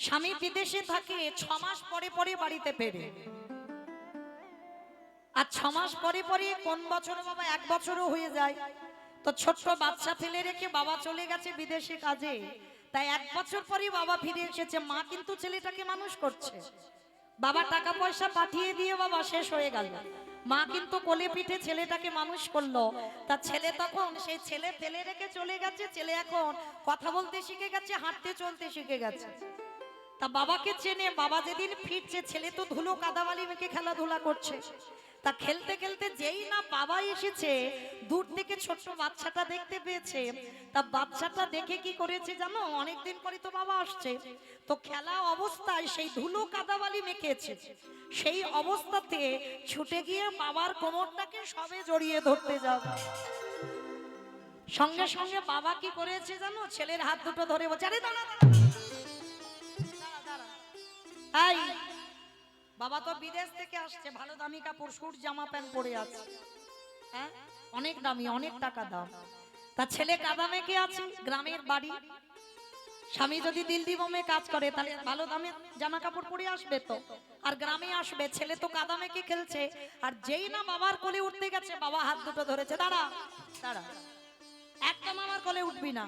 স্বামী বিদেশে থাকে, 6 মাস পরে পরে বাড়িতে ফেরে। আর 6 মাস পরে পরে কোন বছর বাবা 1 বছরও হয়ে যায়, তো ছোট্ট বাচ্চা ফেলে রেখে বাবা চলে গেছে বিদেশে কাজে। তাই 1 বছর পরে বাবা ফিরে এসেছে, মা কিন্তু ছেলেটাকে মানুষ করছে। বাবা টাকা পয়সা পাঠিয়ে দিয়ে বাবা শেষ হয়ে গেল, মা কিন্তু কোলে পিঠে ছেলেটাকে মানুষ করলো। তার ছেলে তখন সেই ছেলে ফেলে রেখে চলে গেছে, ছেলে এখন কথা বলতে শিখে গেছে, হাঁটতে চলতে শিখে গেছে। তা বাবাকে চেনে, বাবা যেদিন ফিরছে ছেলে তো ধুলো কাদাবালি মেখে খেলাধুলা করছে। তা খেলতে খেলতে যেই না বাবা এসেছে, দূর থেকে ছোট্ট বাচ্চাটা দেখতে পেয়েছে। তা বাচ্চাটা দেখে কি করেছে জানো, অনেকদিন পরে তো বাবা আসছে, তো খেলা অবস্থায় সেই ধুলো কাদাবালি মেখেছে, সেই অবস্থাতে ছুটে গিয়ে বাবার কোমরটাকে সবে জড়িয়ে ধরতে যাবে। সঙ্গে সঙ্গে বাবা কি করেছে জানো, ছেলের হাত দুটো ধরে বলছে, আরে দাঁড়া দাঁড়া। এই বাবা তো বিদেশ থেকে আসছে, ভালো দামি কাপড় স্যুট জামা প্যান্ট পরে আছে, হ্যাঁ অনেক দামি, অনেক টাকা দাম। তা ছেলে কাদা মেখে আছে, গ্রামের বাড়ি, স্বামী যদি দিল্লি বোমে কাজ করে তাহলে ভালো দামে জামা কাপড় পরে আসবে তো, আর গ্রামে আসবে, ছেলে তো কাদা মেখে খেলছে। আর যেই না বাবার কোলে উঠতে গেছে, বাবা হাত দুটো ধরেছে, দাঁড়া দাঁড়া, একদম আমার কোলে উঠবি না।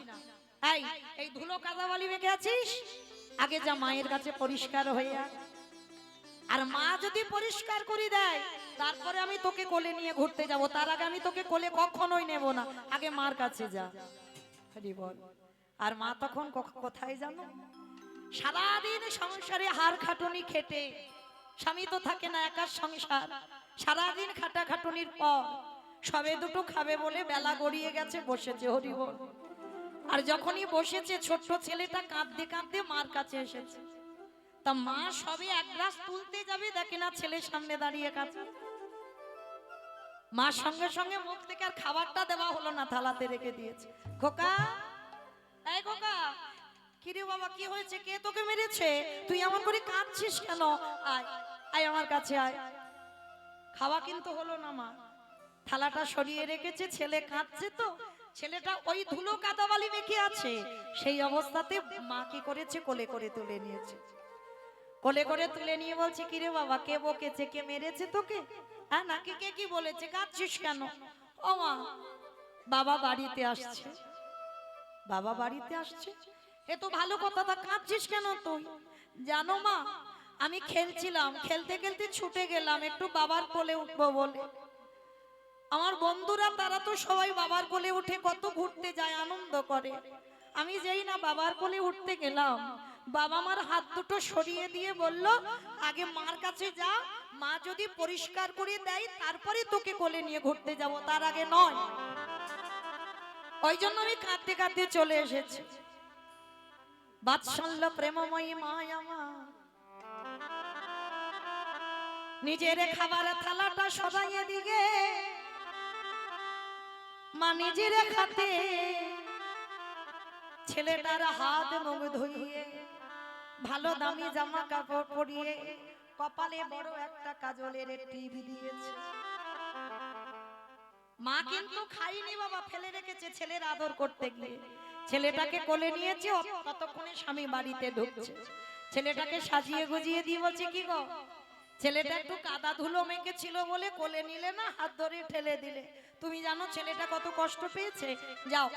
এই এই ধুলো কাদাবালি মেখে আছিস, আগে যা মায়ের কাছে পরিষ্কার হয়ে আয়, আর মা যদি পরিষ্কার করে দেয় তারপরে আমি তোকে কোলে নিয়ে ঘুরতে যাব, তার আগে আমি তোকে কোলে কখনোই নেব না, আগে মার কাছে যা। হরি বল। আর মা তখন কোথায় জানো, সারাদিন সংসারে হাড় খাটুনি খেটে, স্বামী তো থাকে না, একার সংসার, সারাদিন খাটা খাটুনির পর সবে দুটো খাবে বলে বেলা গড়িয়ে গেছে, বসেছে। হরি বল। আর যখনই বসেছে ছোট্ট ছেলেটা কাঁদতে কাঁদতে মার কাছে এসেছে। তা মা সবে এক গ্লাস তুলতে যাবে, দেখে না ছেলের সামনে দাঁড়িয়ে কাছে। মা সঙ্গে সঙ্গে মুখ থেকে আর খাবারটা দেওয়া হলো না, থালাতে রেখে দিয়েছে। খোকা, এই খোকা, কি রে বাবা, কি হয়েছে, কে তোকে মেরেছে, তুই এমন করে কাঁদছিস কেন, আয় আয় আমার কাছে আয়। খাওয়া কিন্তু হলো না, মা থালাটা সরিয়ে রেখেছে, ছেলে কাঁদছে, তো ছেলেটা ওই ধুলো কাদাবালি মেখে আছে, সেই অবস্থাতে মা কি করেছে, কোলে করে তুলে নিয়েছে। কোলে করে তুলে নিয়ে বলছে, কি রে বাবা, কে বকেছে, কে মেরেছে তোকে, হ্যাঁ নাকি কে কি বলেছে, কাঁদছিস কেন? ও মা, বাবা বাড়িতে আসছে। বাবা বাড়িতে আসছে, এ তো ভালো কথা, তা কাঁদছিস কেন তুই? জানো মা, আমি খেলছিলাম, খেলতে খেলতে ছুটে গেলাম একটু বাবার কোলে উঠবো বলে। আমার বন্ধুরা তারা তো সবাই বাবার কোলে উঠে কত ঘুরতে যায়, আনন্দ করে। আমি যেই না বাবার কোলে উঠতে গেলাম, বাবা আমার হাত দুটো সরিয়ে দিয়ে বলল, আগে মার কাছে যা, মা যদি পরিষ্কার করে দেয় তারপরে তোকে কোলে নিয়ে ঘুরতে যাব, তার আগে নয়। ওই জন্য আমি কাঁদতে কাঁদতে চলে এসেছি। বাৎসল্য প্রেমময়ী মা আমার নিজের খাবার থালাটা সবাই এদিকে, মা নিজের খাতে ছেলেটার হাত মুখ ধুইয়ে, ভালো দামি জামা কাপড় পরিয়ে, কপালে বড় একটা কাজলের টিপ দিয়েছে। মা কিন্তু খাইনি বাবা, ফেলে রেখেছে ছেলের আদর করতে গিয়ে। ছেলেটাকে কোলে নিয়েছে, ততক্ষণে স্বামী বাড়িতে ঢুকছে। ছেলেটাকে সাজিয়ে গুজিয়ে দিয়ে বলছে, কি গো, ছেলেটা একটু কাদা ধুলো মেখে ছিল বলে কোলে নিলে না, হাত ধরে ঠেলে দিলে। তুমি জানো ছেলেটা কত কষ্ট পেয়েছে? যাও,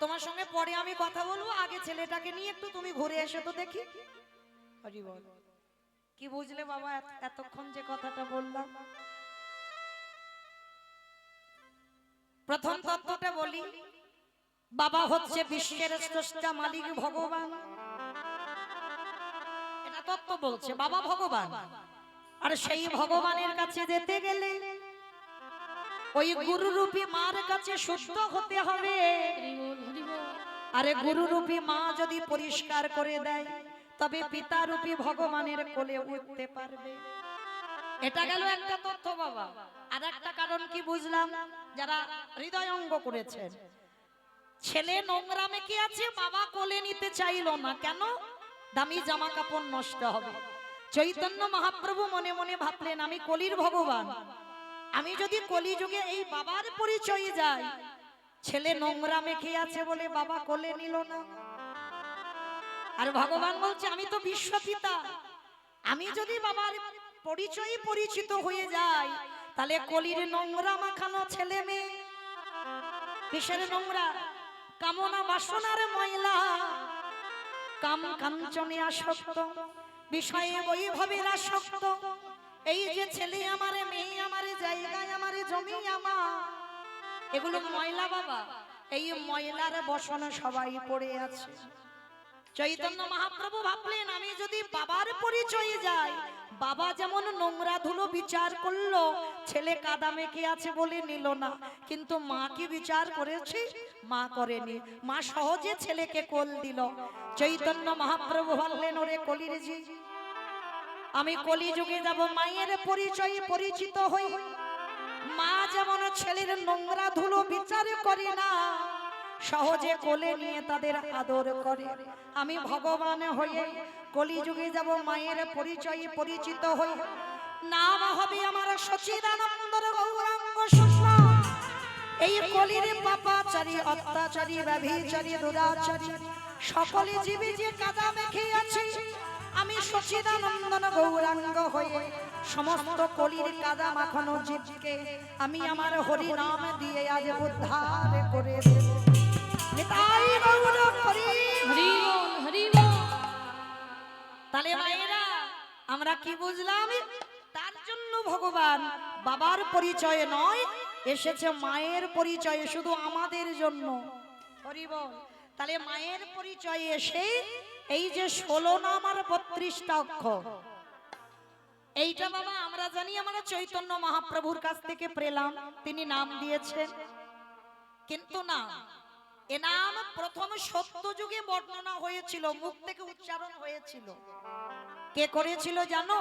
তোমার সঙ্গে পরে আমি কথা বলবো, আগে ছেলেটাকে নিয়ে একটু তুমি ঘুরে এসে তো দেখি। হরি বল। কি বুঝলে বাবা এতক্ষণ যে কথাটা বললাম? প্রথম তত্ত্বটা বলি, বাবা হচ্ছে বিশ্বের স্রষ্টা মালিক ভগবান, এটা তত্ত্ব বলছে, বাবা ভগবান। আর সেই ভগবানের কাছে যেতে গেলে ওই গুরুরূপী মার কাছে শুদ্ধ হতে হবে। আরে গুরুরূপী মা যদি পরিষ্কার করে দেয়, তবে পিতারূপী ভগবানের কোলে উঠতে পারবে। এটা গেল একটা তথ্য বাবা। আর একটা কারণ কি বুঝলাম, যারা হৃদয় অঙ্গ করেছেন, ছেলে নোংরা মেখে আছে, বাবা কোলে নিতে চাইলো না, কেন? দামি জামা কাপড় নষ্ট হবে। চৈতন্য মহাপ্রভু মনে মনে ভাবলেন, আমি কলির ভগবান, আমি যদি কলিযুগে এই বাবার পরিচয়ে যাই, ছেলে নোংরা মেখে আছে বলে বাবা কোলে নিল না, আর ভগবান বলছে আমি তো বিশ্বপিতা, আমি যদি বাবার পরিচয় পরিচিত হয়ে যাই তাহলে কলির নোংরা মাখানো ছেলে মেয়ে, কিসের নোংরা? কামনা বাসনার ময়লা, কাম কাঞ্চনে আসক্ত, বিষয়ে বৈভবের আসক্ত। এই যে ছেলে আমার, মেয়ে আমার, জায়গায় আমার, জমি আমার, এগুলো ময়লা বাবা। এই ময়লার বসনে সবাই পড়ে আছে। চৈতন্য মহাপ্রভু ভাবলেন আমি যদি বাবার পরিচয়ে যাই, বাবা যেমন নোংরা ধুলো বিচার করলো, ছেলে কাদা মেখে আছে বলে নিল না, কিন্তু মা কি বিচার করেছে? মা করেনি। মা সহজে ছেলেকে কোল দিল। চৈতন্য মহাপ্রভু ভাবলেন ওরে কলির জি, আমি কলিযুগে যাব, মায়ের পরিচয়ে পরিচিত হই। মা যেমন ছেলের নোংরা ধুলো বিচার করে না, সহজে কোলে নিয়ে তাদের আদর করে, আমি ভগবান হয়ে কলিযুগে যাব, মায়ের পরিচয়ে পরিচিত হই। নাম হবে আমার সচিদানন্দর গৌরাঙ্গ সুষ্ম। এই কলির পাপাচারী, অত্যাচারী, ব্যভিচারী, দুরাচারী সকলে জীবে যে কাদা মেখে আছে, আমি সচিদানন্দন গৌরাঙ্গ হয়ে সমস্ত কলির কাদা মাখানো জীবকে আমি আমার হরি নাম দিয়ে আজ উদ্ধার করে দেব। তাহলে মায়েরা আমরা কি বুঝলাম? তার জন্য ভগবান বাবার পরিচয় নয়, এসেছে মায়ের পরিচয়ে শুধু আমাদের জন্য। হরি বল। তাহলে মায়ের পরিচয়ে এসে এই যে 16 নাম আর 32টা অক্ষর, এইটা বাবা আমরা জানি আমরা চৈতন্য মহাপ্রভুর কাছ থেকে পেলাম, তিনি নাম দিয়েছেন। কিন্তু না, এ নাম প্রথম সত্য যুগে বর্ণনা হয়েছিল, মুখ থেকে উচ্চারণ হয়েছিল। কে করেছিল জানো?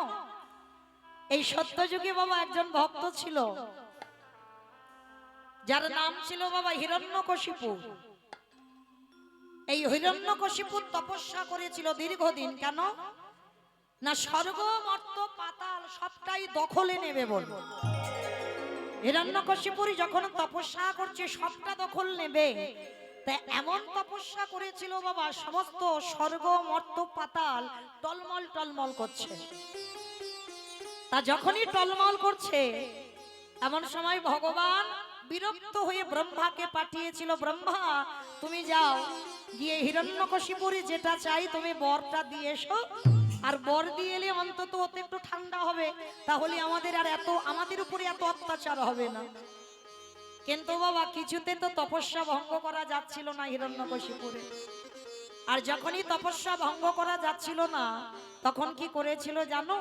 এই সত্য যুগে বাবা একজন ভক্ত ছিল, যার নাম ছিল বাবা হিরণ্যকশিপু। এই হিরণ্যকশিপু তপস্যা করেছিল দীর্ঘদিন। কেন না? স্বর্গ মর্ত পাতাল সবটাই দখলে নেবে বল। হিরণ্যকশিপুরী যখন তপস্যা করছে সবটা দখল নেবে, তাই এমন তপস্যা করেছিল বাবা, সমস্ত স্বর্গ মর্ত পাতাল টলমল টলমল করছে। তা যখনই টলমল করছে, এমন সময় ভগবান বিরক্ত হয়ে ব্রহ্মাকে পাঠিয়েছিল, ব্রহ্মা তুমি যাও, গিয়ে হিরণ্যকশিপুরী যেটা চাই তুমি বরটা দিয়ে এসো। আর বর দিয়ে এলে অন্তত ওতে একটু ঠান্ডা হবে, তাহলে আমাদের আর আমাদের উপরে এত অত্যাচার হবে না। কিন্তু বাবা কিছুতে তো তপস্যা ভঙ্গ করা যাচ্ছিল না হিরণ্যকশিপুরে। আর যখনই তপস্যা ভঙ্গ করা যাচ্ছিল না, তখন কি করেছিল জানো?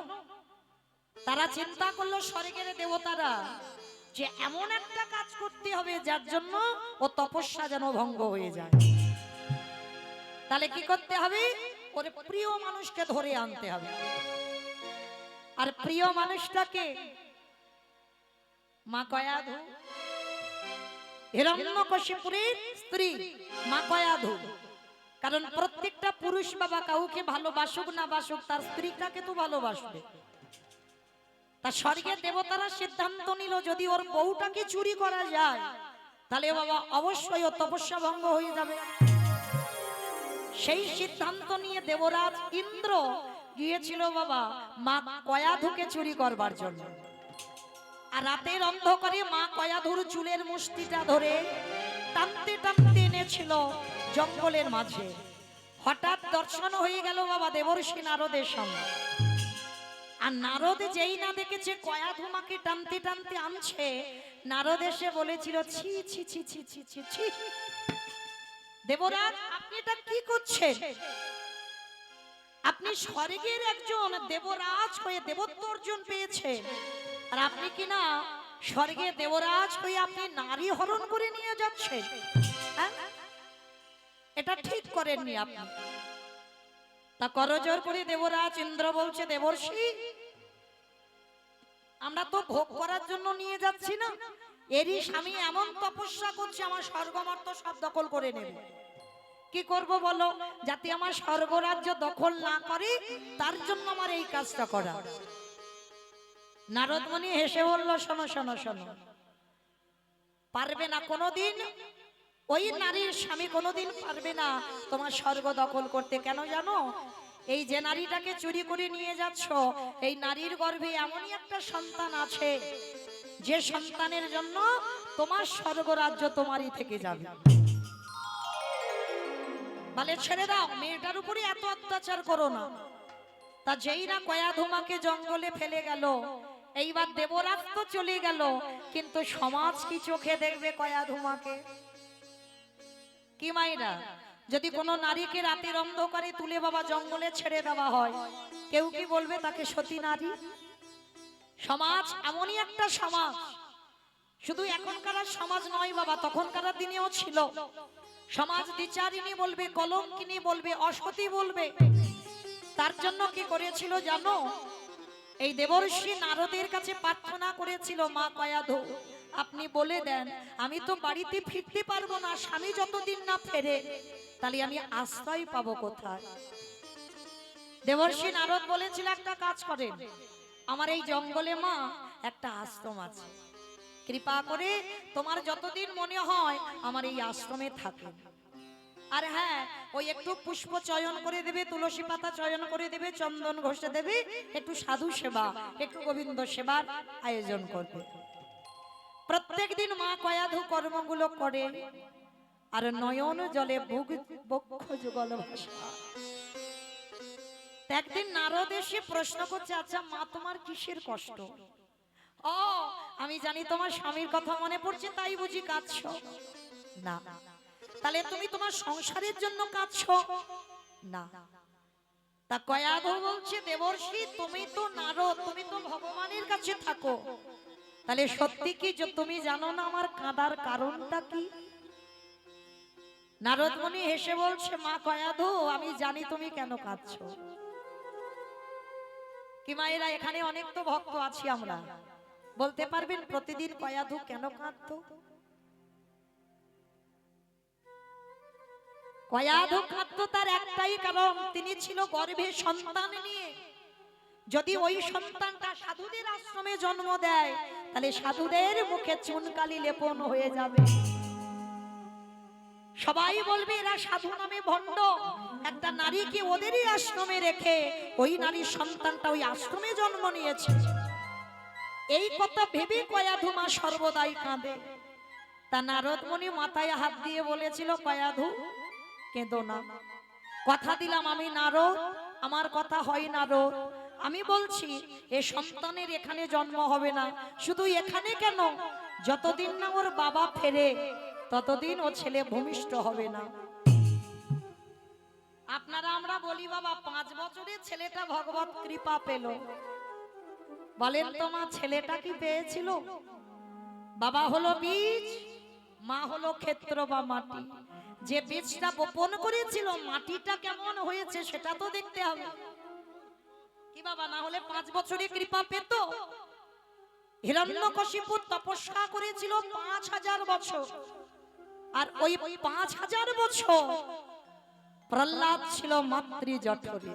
তারা চিন্তা করলো স্বর্গের দেবতারা যে এমন একটা কাজ করতে হবে যার জন্য ও তপস্যা যেন ভঙ্গ হয়ে যায়। তাহলে কি করতে হবে? ওরে প্রিয় মানুষকে ধরে আনতে হবে। আর প্রিয় মানুষটাকে মা কয়াধু, হিরণ্যকশিপুরের স্ত্রী মা কয়াধু। কারণ প্রত্যেকটা পুরুষ বাবা কাউকে ভালোবাসুক না বাসুক, তার স্ত্রীটাকে তো ভালোবাসবে। তা স্বর্গের দেবতারা সিদ্ধান্ত নিল যদি ওর বউটাকে চুরি করা যায়, তাহলে বাবা অবশ্যই ও তপস্যা ভঙ্গ হয়ে যাবে। সেই সিদ্ধান্ত নিয়ে দেবরাজ ইন্দ্র গিয়েছিল বাবা মা কয়াধুকে চুরি করবার জন্য। আর রাতের অন্ধকারে মা কয়াধুর চুলের মুষ্টিটা ধরে টানতে টানতে এনেছিল জঙ্গলের মাঝে। হঠাৎ দর্শন হয়ে গেল বাবা দেবর্ষি নারদের সামনে। আর নারদ যেই না দেখেছে কয়াধু মাকে টানতে টানতে আনছে, নারদ এসে বলেছিল ছি ছি ছি ছি ছি ছি ছি, দেবরাজ আপনি এটা কি করছেন? আপনি স্বর্গের একজন দেবরাজ হয়ে দেবত্ব অর্জন পেয়েছেন, আর আপনি কি না স্বর্গে দেবরাজ হয়ে আপনি নারী হরণ করে নিয়ে যাচ্ছেন? এটা ঠিক করেননি আপনি। তা করজোর করে দেবরাজ ইন্দ্র বলছে দেবর্ষি আমরা তো ভোগ করার জন্য নিয়ে যাচ্ছি না, এরই স্বামী এমন তপস্যা করছে আমার স্বর্গমর্ত সব দখল করে নেবে। কি করব বলো? যাতে আমার স্বর্গরাজ্য দখল না করে তার জন্য আমার এই কাজটা করা। নারদ মুনি হেসে বলল শোনো শোনো শোনো, পারবে না কোনোদিন ওই নারীর স্বামী কোনোদিন পারবে না তোমার স্বর্গ দখল করতে। কেন জানো? এই যে নারীটাকে চুরি করে নিয়ে যাচ্ছ, এই নারীর গর্ভে এমনই একটা সন্তান আছে যে সন্তানের জন্য তোমার স্বর্গরাজ্য তোমারই থেকে যাবে। বলে ছেড়ে দাও, মেয়েটার উপরে এত অত্যাচার করো না। তা যেই না কয়াধুমাকে জঙ্গলে ফেলে গেল, এইবার দেবরাজ তো চলে গেল, কিন্তু সমাজ কি চোখে দেখবে কয়াধুমাকে? কি মাইরা, যদি কোনো নারীকে রাতের অন্ধকারে তুলে বাবা জঙ্গলে ছেড়ে দেওয়া হয়, কেউ কি বলবে তাকে সতী নারী? সমাজ এমনই একটা সমাজ, শুধু এখনকার সমাজ নয় বাবা, তখনকার দিনেও ছিল। সমাজ দ্বিচারিণী বলবে, কলঙ্কিনী বলবে, অসতী বলবে। তার জন্য কি করেছিল জানো? এই দেবর্ষি নারদের কাছে প্রার্থনা করেছিল, মা কয়াধু আপনি বলে দেন, আমি তো বাড়িতে ফিরতে পারবো না, স্বামী যতদিন না ফেরে, তাহলে আমি আশ্রয় পাবো কোথায়? দেবর্ষি নারদ বলেছিল একটা কাজ করেন, আমার এই জঙ্গলে মা একটা আশ্রম আছে, কৃপা করে তোমার যতদিন মনে হয় আমার এই আশ্রমে থাকে। আর হ্যাঁ, ওই একটু পুষ্প চয়ন করে দেবে, তুলসী পাতা চয়ন করে দেবে, চন্দন ঘষে দেবে, একটু সাধু সেবা, একটু গোবিন্দ সেবার আয়োজন করবে। প্রত্যেক দিন মা কয়াধু কর্মগুলো করে, আর নয়ন জলে বক্ষ যুগল ভাষা। একদিন নারদ এসে প্রশ্ন করছে, আচ্ছা মা তোমার কিসের কষ্ট? ও আমি জানি তোমার স্বামীর কথা মনে পড়ছে, তাই বুঝি কাঁদছো? না। তাহলে তুমি তোমার সংসারের জন্য কাঁদছো? না। তা কয়াধু বলছে, দেবর্ষি তুমি তো নারদ, তুমি তো ভগবানের কাছে থাকো, তাহলে সত্যি কি যে তুমি জানো না আমার কাঁদার কারণটা কি? নারদ মুনি হেসে বলছে, মা কয়াধু আমি জানি তুমি কেন কাঁদছো। কি মায়েরা, এখানে অনেক তো ভক্ত আছি আমরা, বলতে পারবেন প্রতিদিন কয়াধু কেন কাঁদতো? কয়াধু কাঁদতো তার একটাই কারণ, তিনি ছিল গর্ভে সন্তান নিয়ে। যদি ওই সন্তানটা সাধুদের আশ্রমে জন্ম দেয়, তাহলে সাধুদের মুখে চুনকালি লেপন হয়ে যাবে, সবাই বলবে এরা সাধু নামে ভণ্ড। একটা নারীকে ওদেরই আশ্রমে রেখে ওই নারীর সন্তানটা ওই আশ্রমে জন্ম নিয়েছে, এই কথা ভেবে কয়াধু মা সর্বদাই কাঁদে। তা নারদ মুনি মাথায় হাত দিয়ে বলেছিল, কয়াধু কেঁদো না, কথা দিলাম আমি নারদ, আমার কথা হয় নারদ, আমি বলছি এ সন্তানের এখানে জন্ম হবে না। শুধু এখানে কেন, যতদিন না ওর বাবা ফেরে ততদিন ও ছেলে ভূমিষ্ঠ হবে না। আপনারা আমরা বলি বাবা 5 বছরে ছেলেটা ভগবত কৃপা পেল, বলেন তো মা ছেলেটা কি পেয়েছিল? বাবা হলো বীজ, মা হলো ক্ষেত্র বা মাটি। যে বীজটা বপন করেছিল মাটিটা কেমন হয়েছে সেটা তো দেখতে হবে কি বাবা, না হলে 5 বছরে কৃপা পেত? হিরণ্যকশিপু তপস্যা করেছিল 5000 বছর, আর ওই 5000 বছর প্রহ্লাদ ছিল মাতৃ জঠরে।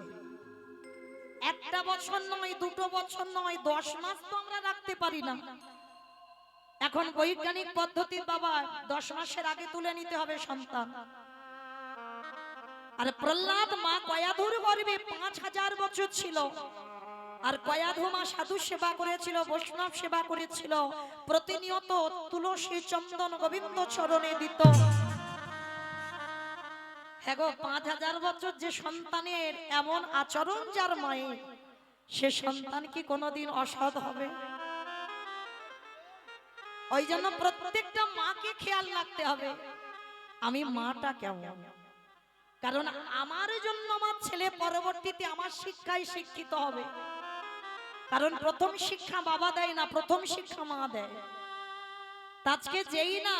একটা বছর নয়, 2 বছর নয়, 10 মাস তো আমরা রাখতে পারি না। এখন বৈজ্ঞানিক পদ্ধতির বাবা 10 মাসের আগে তুলে নিতে হবে সন্তান। আর প্রহ্লাদ মা কয়াধুর গর্ভে 5000 বছর ছিল, আর কয়াধু মা সাধু সেবা করেছিল, বৈষ্ণব সেবা করেছিল, প্রতিনিয়ত তুলসী চন্দন গোবিন্দ চরণে দিত। হ্যাঁ গো, 5000 বছর যে সন্তানের এমন আচরণ যার মায়ের, সে সন্তান কি কোনোদিন অসৎ হবে? ওই জন্য প্রত্যেকটা মাকে খেয়াল রাখতে হবে আমি মাটা কেমন, কারণ আমার জন্য আমার ছেলে পরবর্তীতে আমার শিক্ষায় শিক্ষিত হবে। কারণ প্রথম শিক্ষা বাবা দেয় না, প্রথম শিক্ষা মা দেয়। আজকে যেই না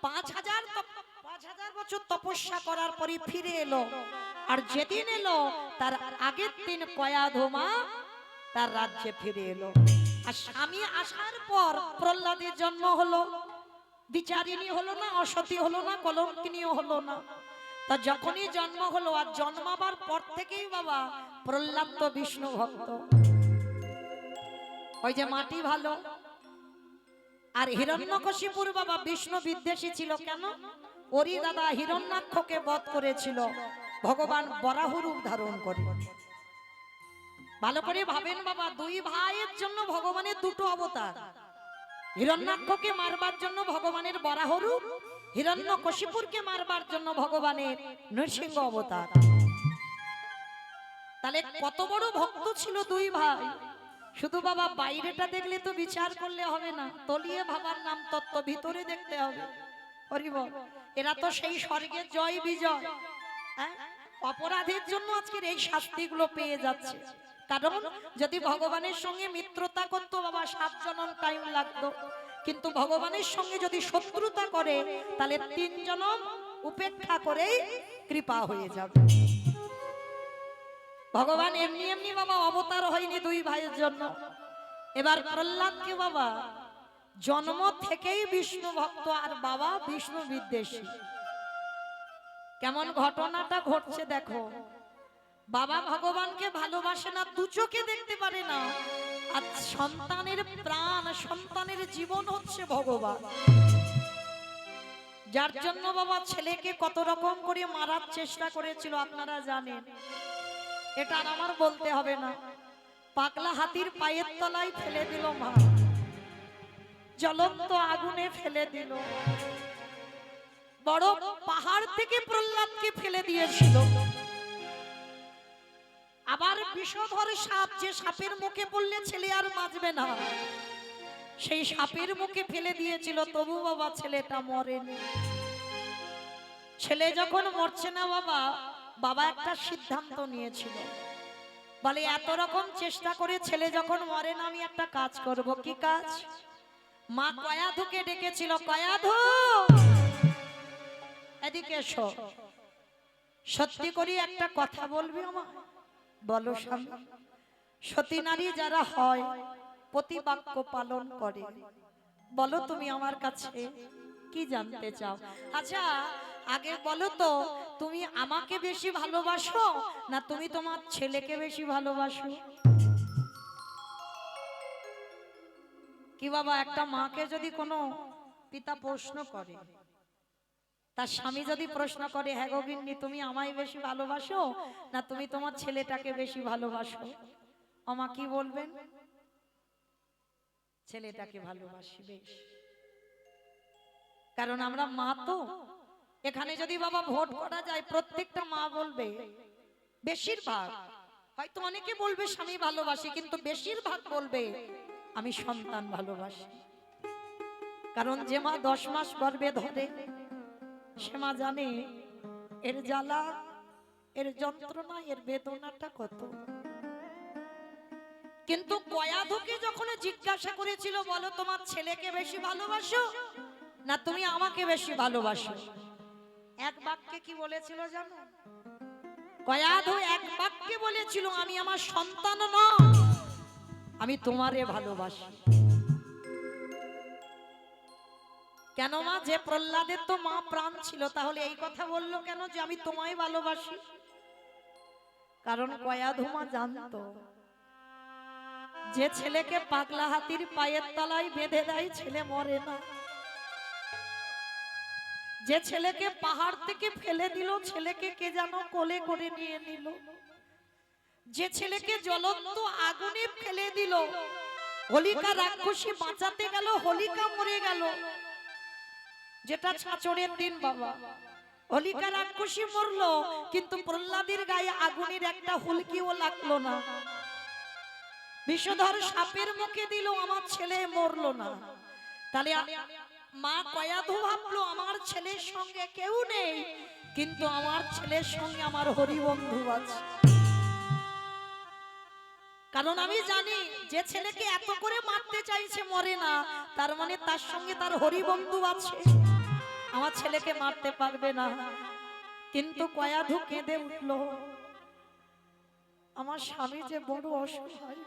5000 বছর তপস্যা করার পরে ফিরে এলো, আর যেদিন এলো তার আগের দিন কয়াধু মা তার রাজ্যে ফিরে এলো। আর স্বামী আসার পর প্রহ্লাদের জন্ম হলো, বিচারিণী হলো না, অসতী হলো না, কলঙ্কিনীও হলো না। তা যখনই জন্ম হলো, আর জন্মাবার পর থেকেই বাবা প্রহ্লাদ তো বিষ্ণু ভক্ত। ওই যে মাটি ভালো। আর হিরণ্যকশিপুর বাবা বিষ্ণু বিদ্বেষী ছিল। কেন? ওরি দাদা হিরণ্যাক্ষকে বধ করেছিল ভগবান বরাহ রূপ ধারণ করে। ভালো করে ভাবেন বাবা, দুই ভাইয়ের জন্য ভগবানের দুটো অবতার। হিরণ্যাক্ষকে মারবার জন্য ভগবানের বরাহ রূপ, হিরণ্যকশিপুরকে মারবার জন্য ভগবানের নৃসিংহ অবতার। তাহলে কত বড় ভক্ত ছিল দুই ভাই। শুধু বাবা বাইরেটা দেখলে তো বিচার করলে হবে না, তলিয়ে ভাবার নাম তত্ত্ব ভিতরে দেখতে হবে। হরিবল, এরা তো সেই স্বর্গের জয় বিজয়। অপরাধের জন্য আজকের এই শাস্তিগুলো পেয়ে যাচ্ছে। কারণ যদি ভগবানের সঙ্গে মিত্রতা করতো বাবা 7 জনম টাইম লাগতো, কিন্তু ভগবানের সঙ্গে যদি শত্রুতা করে তাহলে 3 জনম উপেক্ষা করেই কৃপা হয়ে যাবে। ভগবান এমনি এমনি বাবা অবতার হয়নি দুই ভাইয়ের জন্য। এবার প্রহ্লাদকে বাবা জন্ম থেকেই বিষ্ণু ভক্ত, আর বাবা বিষ্ণু বিদ্বেষী। কেমন ঘটনাটা ঘটছে দেখো। বাবা ভগবানকে ভালোবাসে না, দু চোখে দেখতে পারে না, আর সন্তানের প্রাণ, সন্তানের জীবন হচ্ছে ভগবান। যার জন্য বাবা ছেলেকে কত রকম করে মারার চেষ্টা করেছিল আপনারা জানেন, এটা আর আমার বলতে হবে না। পাগলা হাতির পায়ের তলায় ফেলে দিল মা, জ্বলন্ত আগুনে ফেলে দিল, বড় পাহাড় থেকে প্রহ্লাদকে ফেলে দিয়েছিল। আবার বিষধর সাপ, যে সাপের মুখে পড়লে ছেলে আর বাঁচবে না, সেই সাপের মুখে ফেলে দিয়েছিল, তবু বাবা ছেলেটা মরেনি। ছেলে যখন মরছে না বাবা, বাবা একটা সিদ্ধান্ত নিয়েছিল, বলে এত রকম চেষ্টা করে ছেলে যখন মরে না, আমি একটা কাজ করব। কি কাজ? মা কয়াধুকে ডেকেছিল, কয়াধু এদিকে এসো, সত্যি করে একটা কথা বলবি আমার? বলো স্বামী। সতী নারী যারা হয় প্রতিবাক্য পালন করে, বলো তুমি আমার কাছে কি জানতে চাও? আচ্ছা আগে বলো তো, তুমি আমাকে বেশি ভালোবাসো না তুমি তোমার ছেলেকে বেশি ভালোবাসো? কি বাবা, একটা মাকে যদি কোনো পিতা প্রশ্ন করে, তার স্বামী যদি প্রশ্ন করে, হ্যাঁ গো গিন্নি তুমি আমায় বেশি ভালোবাসো না তুমি তোমার ছেলেটাকে বেশি ভালোবাসো, আমা কি বলবেন? ছেলেটাকে ভালোবাসি বেশ। কারণ আমরা মা তো। এখানে যদি বাবা ভোট করা যায়, প্রত্যেকটা মা বলবে, বেশিরভাগ, হয়তো অনেকে বলবে স্বামী ভালোবাসি, কিন্তু বেশিরভাগ বলবে আমি সন্তান ভালোবাসি। কারণ যে মা 10 মাস গর্ভে ধরে, সে মা জানে এর জ্বালা, এর যন্ত্রণা, এর বেদনাটা কত। কিন্তু কয়াধুকে যখন জিজ্ঞাসা করেছিল, বলো তোমার ছেলেকে বেশি ভালোবাসো না তুমি আমাকে বেশি ভালোবাসো, এক বাক্যে কি বলেছিল জানো? কয়াধু এক বাক্যে বলেছিল, আমি আমার সন্তান নয়, আমি তোমারে ভালোবাসি। কেন মা? যে প্রহ্লাদের তো মা প্রাণ ছিল, তাহলে এই কথা বললো কেন যে আমি তোমায় ভালোবাসি? কারণ কয়াধু মা জানতো যে ছেলেকে পাগলা হাতির পায়ের তলায় বেঁধে দেয় ছেলে মরে না, যে ছেলেকে পাহাড় থেকে ফেলে দিল ছেলেকে কে যেন কোলে করে নিয়ে নিল, যে ছেলেকে জ্বলন্ত আগুনে ফেলে দিল, হোলিকা রাক্ষসী বাঁচাতে গেল, হোলিকা মরে গেল, যেটা ছাঁচড়ের দিন বাবা, হোলিকা রাক্ষসী মরলো, কিন্তু প্রহ্লাদের গায়ে আগুনের একটা হুলকিও লাগলো না। বিষধর সাপের মুখে দিল, আমার ছেলে মরলো না। তাহলে মা কয়াধু ভাবলো আমার ছেলের সঙ্গে কেউ নেই, কিন্তু আমার ছেলের সঙ্গে আমার হরিবন্ধু আছে। কারণ আমি জানি যে ছেলেকে এত করে মারতে চাইছে মরে না, তার মানে তার সঙ্গে তার হরিবন্ধু আছে, আমার ছেলেকে মারতে পারবে না। কিন্তু কয়াধু কেঁদে উঠলো, আমার স্বামী যে বড় অসহায়,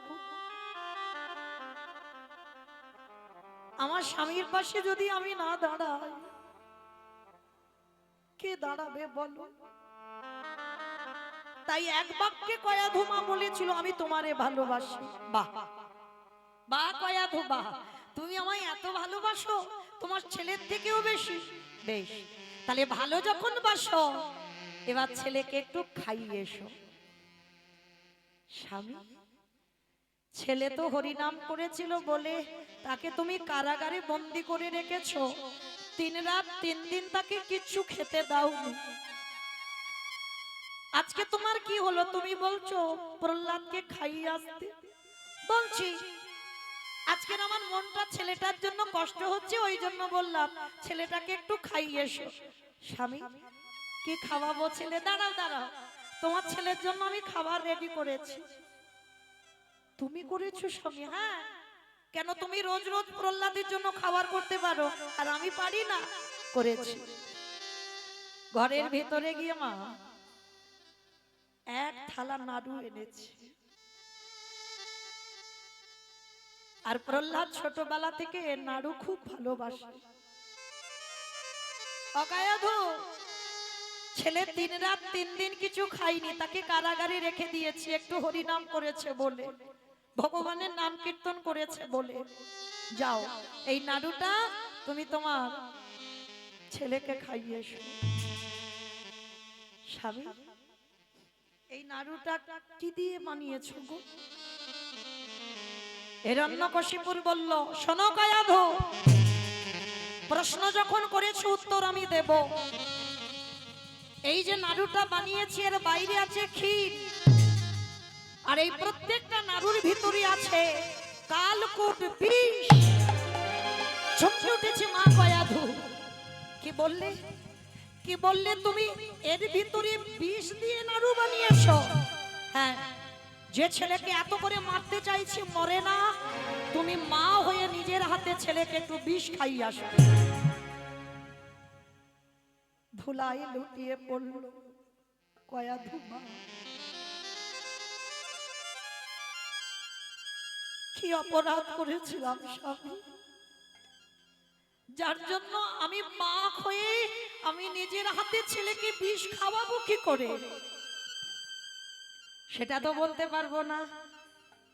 আমার স্বামীর পাশে যদি আমি না দাঁড়াই, কে দাঁড়াবে বলো? তাই এক বাক্যে কয়াধু মা বলেছিল, আমি তোমারে ভালোবাসি। বাহ বাহ কয়াধু বাহ, তুমি আমায় এত ভালোবাসো, তোমার ছেলের থেকেও বেশি। বেশ, তাহলে ভালো যখন বাসো, এবার ছেলেকে একটু খাইয়ে এসো। স্বামী, ছেলে তো হরিনাম করেছিল বলে তাকে তুমি কারাগারে বন্দি করে রেখেছো, 3 রাত 3 দিন তাকে কিচ্ছু খেতে দাওনি। আজকে তোমার কি হলো? তুমি বলছো প্রহ্লাদকে খাইয়ে আসতে। বলছি আজকের আমার মনটা ছেলেটার জন্য কষ্ট হচ্ছে, ওই জন্য বললাম ছেলেটাকে একটু খাইয়ে এসো। স্বামী, কি খাওয়াবো? ছেলে, দাঁড়াও দাঁড়াও, তোমার ছেলের জন্য আমি খাবার রেডি করেছি। তুমি করেছো স্বামী? হ্যাঁ। কেন, তুমি রোজ রোজ প্রহ্লাদের জন্য খাবার করতে পারো আর আমি পারি না? করেছি। ঘরের ভেতরে গিয়ে মা 1 থালা নাড়ু এনেছে। আর প্রহ্লাদ ছোটবেলা থেকে নাড়ু খুব ভালোবাসে। অগায়াধু ছেলে 3 রাত 3 দিন কিছু খাইনি, তাকে কারাগারে রেখে দিয়েছি একটু হরিনাম করেছে বলে, ভগবানের নাম কীর্তন করেছে বলে। যাও, এই নাড়ুটা তুমি তোমার ছেলেকে খাইয়ে এসো। স্বামী, এই নাড়ুটা কি দিয়ে বানিয়েছো গো? হিরণ্যকশিপুর বলল, শোনো গায়াধু, প্রশ্ন যখন করেছো উত্তর আমি দেব। এই যে নাড়ুটা বানিয়েছি এর বাইরে আছে ক্ষীর, আর এই প্রত্যেকটা নাড়ুর ভিতরে আছে কালকূট বিষ। চমকে উঠেছে মা গায়াধু। কি বললে? কি বললে তুমি? এর ভিতরে বিষ দিয়ে নাড়ু বানিয়েছো? হ্যাঁ। যে ছেলেকে এত করে মারতে চাইছি মরে না, তুমি মা হয়ে নিজের হাতে ছেলেকে একটু বিষ খাইয়ে আসো। ধুলাই লুটিয়ে পড়ল গায়াধু মা। কি অপরাধ করেছিলাম স্বামী, যার জন্য আমি মা হয়ে আমি নিজের হাতে ছেলেকে বিষ খাওয়াবো কি করে? সেটা তো বলতে পারবো না।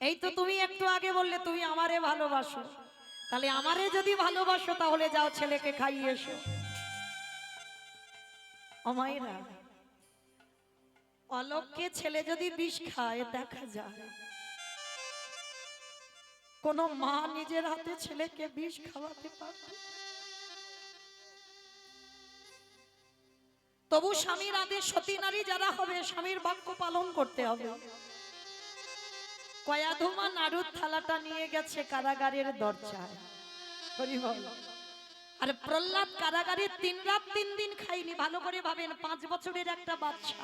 এই তো তুমি একটু আগে বললে তুমি আমারে ভালোবাসো, তাহলে আমারে যদি ভালোবাসো তাহলে যাও ছেলেকে খাইয়ে এসো। অমায়েরা, অলক্ষ্যে ছেলে যদি বিষ খায়, দেখা যায় কোন মা নিজের হাতে ছেলেকে বিষ খাওয়াতে পারবে? তবু স্বামীর আদেশ, সতী নারী যারা হবে স্বামীর বাক্য পালন করতে হবে। গায়াধু মা নাড়ুর থালাটা নিয়ে গেছে কারাগারের দরজায়। হরি বল। আর প্রহ্লাদ কারাগারে 3 রাত 3 দিন খাইনি। ভালো করে ভাবেন, 5 বছরের একটা বাচ্চা।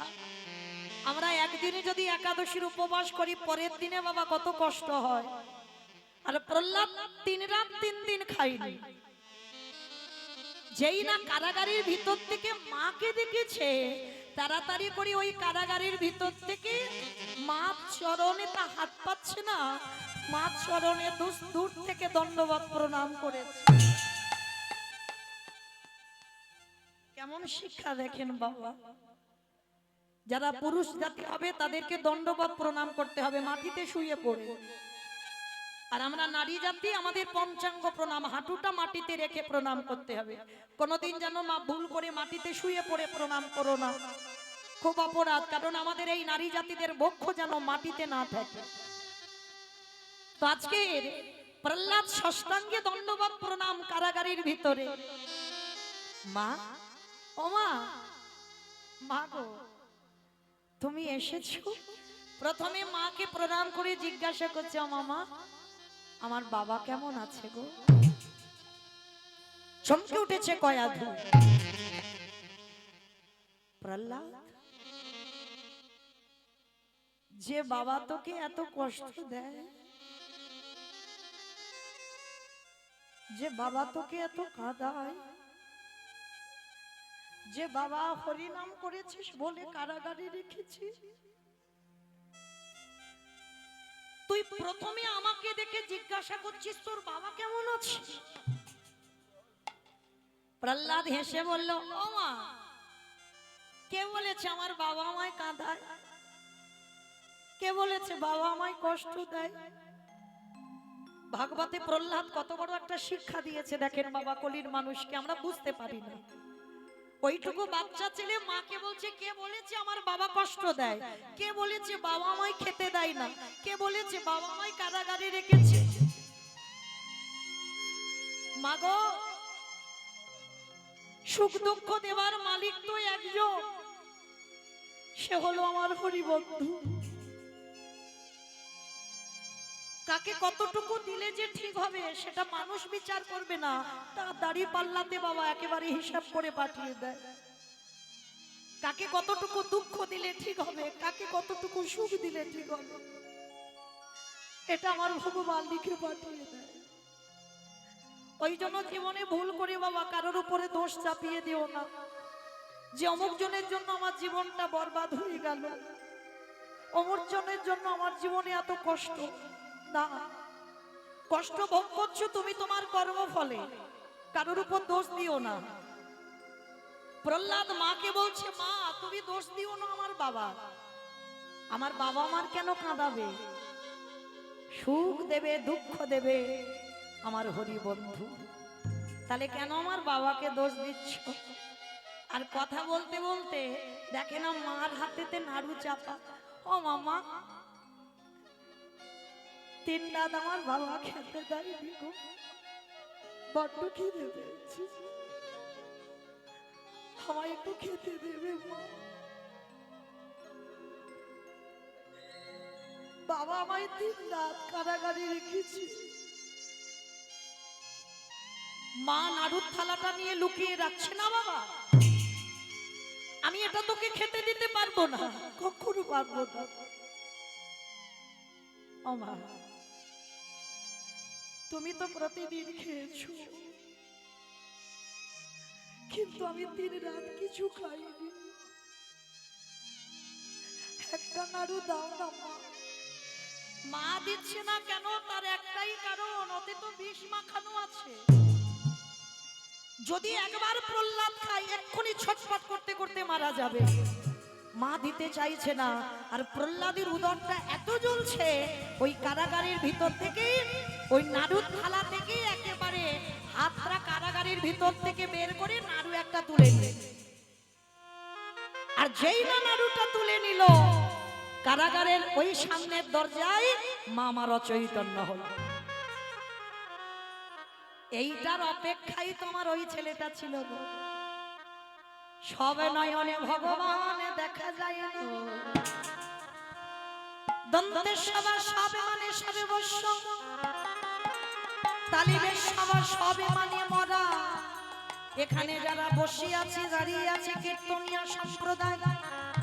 আমরা একদিনে যদি একাদশীর উপবাস করি, পরের দিনে বাবা কত কষ্ট হয়। আর প্রহ্লাদ 3 রাত 3 দিন খাইনি। যেই না কারাগারের ভিতর থেকে মাকে দেখেছে, তাড়াতাড়ি করে ওই কারাগারের ভিতর থেকে মা চরণে তা হাত পাচ্ছে না, মা চরণে দূর থেকে দণ্ডবত প্রণাম করেছে। কেমন শিক্ষা দেখেন বাবা। যারা পুরুষ জাতি হবে তাদেরকে দণ্ডবত প্রণাম করতে হবে, মাটিতে শুয়ে পড়ে। আর আমরা নারী জাতি, আমাদের পঞ্চাঙ্গ প্রণাম, হাঁটুটা মাটিতে রেখে প্রণাম করতে হবে। কোনোদিন যেন মা ভুল করে মাটিতে শুয়ে পড়ে প্রণাম করো না, খুব অপরাধ। কারণ আমাদের এই নারী জাতিদের বক্ষ যেন মাটিতে না থাকে। তো আজকে প্রহ্লাদ ষষ্ঠাঙ্গে দণ্ডবত প্রণাম কারাগারের ভিতরে। মা, ও মা, মা গো তুমি এসেছো? প্রথমে মাকে প্রণাম করে জিজ্ঞাসা করছে, মামা আমার বাবা কেমন আছে গো? চমকে উঠেছে গায়াধু। প্রহ্লাদ, যে বাবা তোকে এত কষ্ট দেয়, যে বাবা তোকে এত কাঁদায়, যে বাবা হরিনাম করেছিস বলে কারাগারে রেখেছিস, তুই প্রথমে আমাকে দেখে জিজ্ঞাসা করছিস তোর বাবা কেমন আছে? প্রহ্লাদ হেসে বলল, ও মা, কে বলেছে আমার বাবা আমায় কাঁদায়? কে বলেছে বাবা আমায় কষ্ট দেয়? ভাগবতে প্রহ্লাদ কত বড় একটা শিক্ষা দিয়েছে দেখেন বাবা। কলির মানুষকে আমরা বুঝতে পারি না। ওইটুকু বাচ্চা ছেলে মাকে বলছে, কে বলেছে আমার বাবা কষ্ট দেয়, কে বলেছে বাবা আমায় খেতে দেয় না, কে বলেছে বাবা আমায় কারাগারে রেখেছে। মাগো, সুখ দুঃখ দেওয়ার মালিক তো একজন, সে হলো আমার হরিবন্ধু। কাকে কতটুকু দিলে যে ঠিক হবে সেটা মানুষ বিচার করবে না, তার দাড়ি পাল্লাতে বাবা একেবারে হিসাব করে পাঠিয়ে দেয়। কাকে কতটুকু দুঃখ দিলে ঠিক হবে, কাকে কতটুকু সুখ দিলে ঠিক হবে, এটা আমার ভগবান লিখে পাঠিয়ে দেয়। ওই জন্য জীবনে ভুল করে বাবা কারোর উপরে দোষ চাপিয়ে দিও না যে অমুক জনের জন্য আমার জীবনটা বরবাদ হয়ে গেল, অমুক জনের জন্য আমার জীবনে এত কষ্ট। না, কষ্ট ভোগ করছো তুমি তোমার কর্মফলে, কারোর উপর দোষ দিও না। প্রহ্লাদ মাকে বলছে, মা তুমি দোষ দিও না আমার বাবা, আমার বাবা আমার কেন কাঁদাবে, সুখ দেবে দুঃখ দেবে আমার হরি বন্ধু, তাহলে কেন আমার বাবাকে দোষ দিচ্ছ? আর কথা বলতে বলতে দেখে না মার হাতেতে নাড়ু চাপা। ও মামা, তিন রাত আমার বাবা খেতে দেয়নি গো, বড্ড খিদে পেয়েছি, আমায় একটু খেতে দেবে মা। বাবা আমায় তিন রাত কারাগারে রেখেছি। মা নাড়ুর থালাটা নিয়ে লুকিয়ে রাখছে, না বাবা আমি এটা তোকে খেতে দিতে পারবো না, কখনো পারবো না। ও মা, তুমি তো প্রতিদিন খেয়েছো, কিন্তু আমি দিন রাত কিছু খাইনি, একটা নাড়ু দাও না মা। মা দিচ্ছে না কেন, তার একটাই কারণ, ওতে তো বিষ মাখানো আছে। যদি একবার প্রহ্লাদ খায় এক্ষুনি ছটফট করতে করতে মারা যাবে। মা দিতে চাইছে না, আর প্রহ্লাদের উদরটা এত জ্বলছে, ওই কারাগারের ভিতর থেকে ওই নাড়ুর থালা থেকে একেবারে হাতটা কারাগারের ভিতর থেকে বের করে নাড়ু একটা তুলে নিল। আর যেই না নাড়ুটা তুলে নিল, কারাগারের ওই সামনের দরজায় মা আমার অচৈতন্য হল। এইটার অপেক্ষায় তোমার ওই ছেলেটা ছিল গো। সবে নয়নে ভগবান দেখা যায় না, দন্তের সভা সবে মানে সবে বর্ষ, তালিবের সভা সবে মানে মরা। এখানে যারা বসে আছে দাঁড়িয়ে আছে কীর্তনিয়া সম্প্রদায়,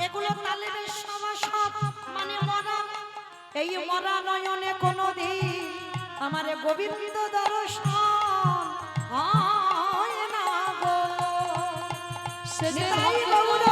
এগুলো তালিবের সভা সব মানে মরা। এই মরা নয়নে কোনদিন আমার গোবিন্দ দর্শন হয় না গো। নিতাই গৌর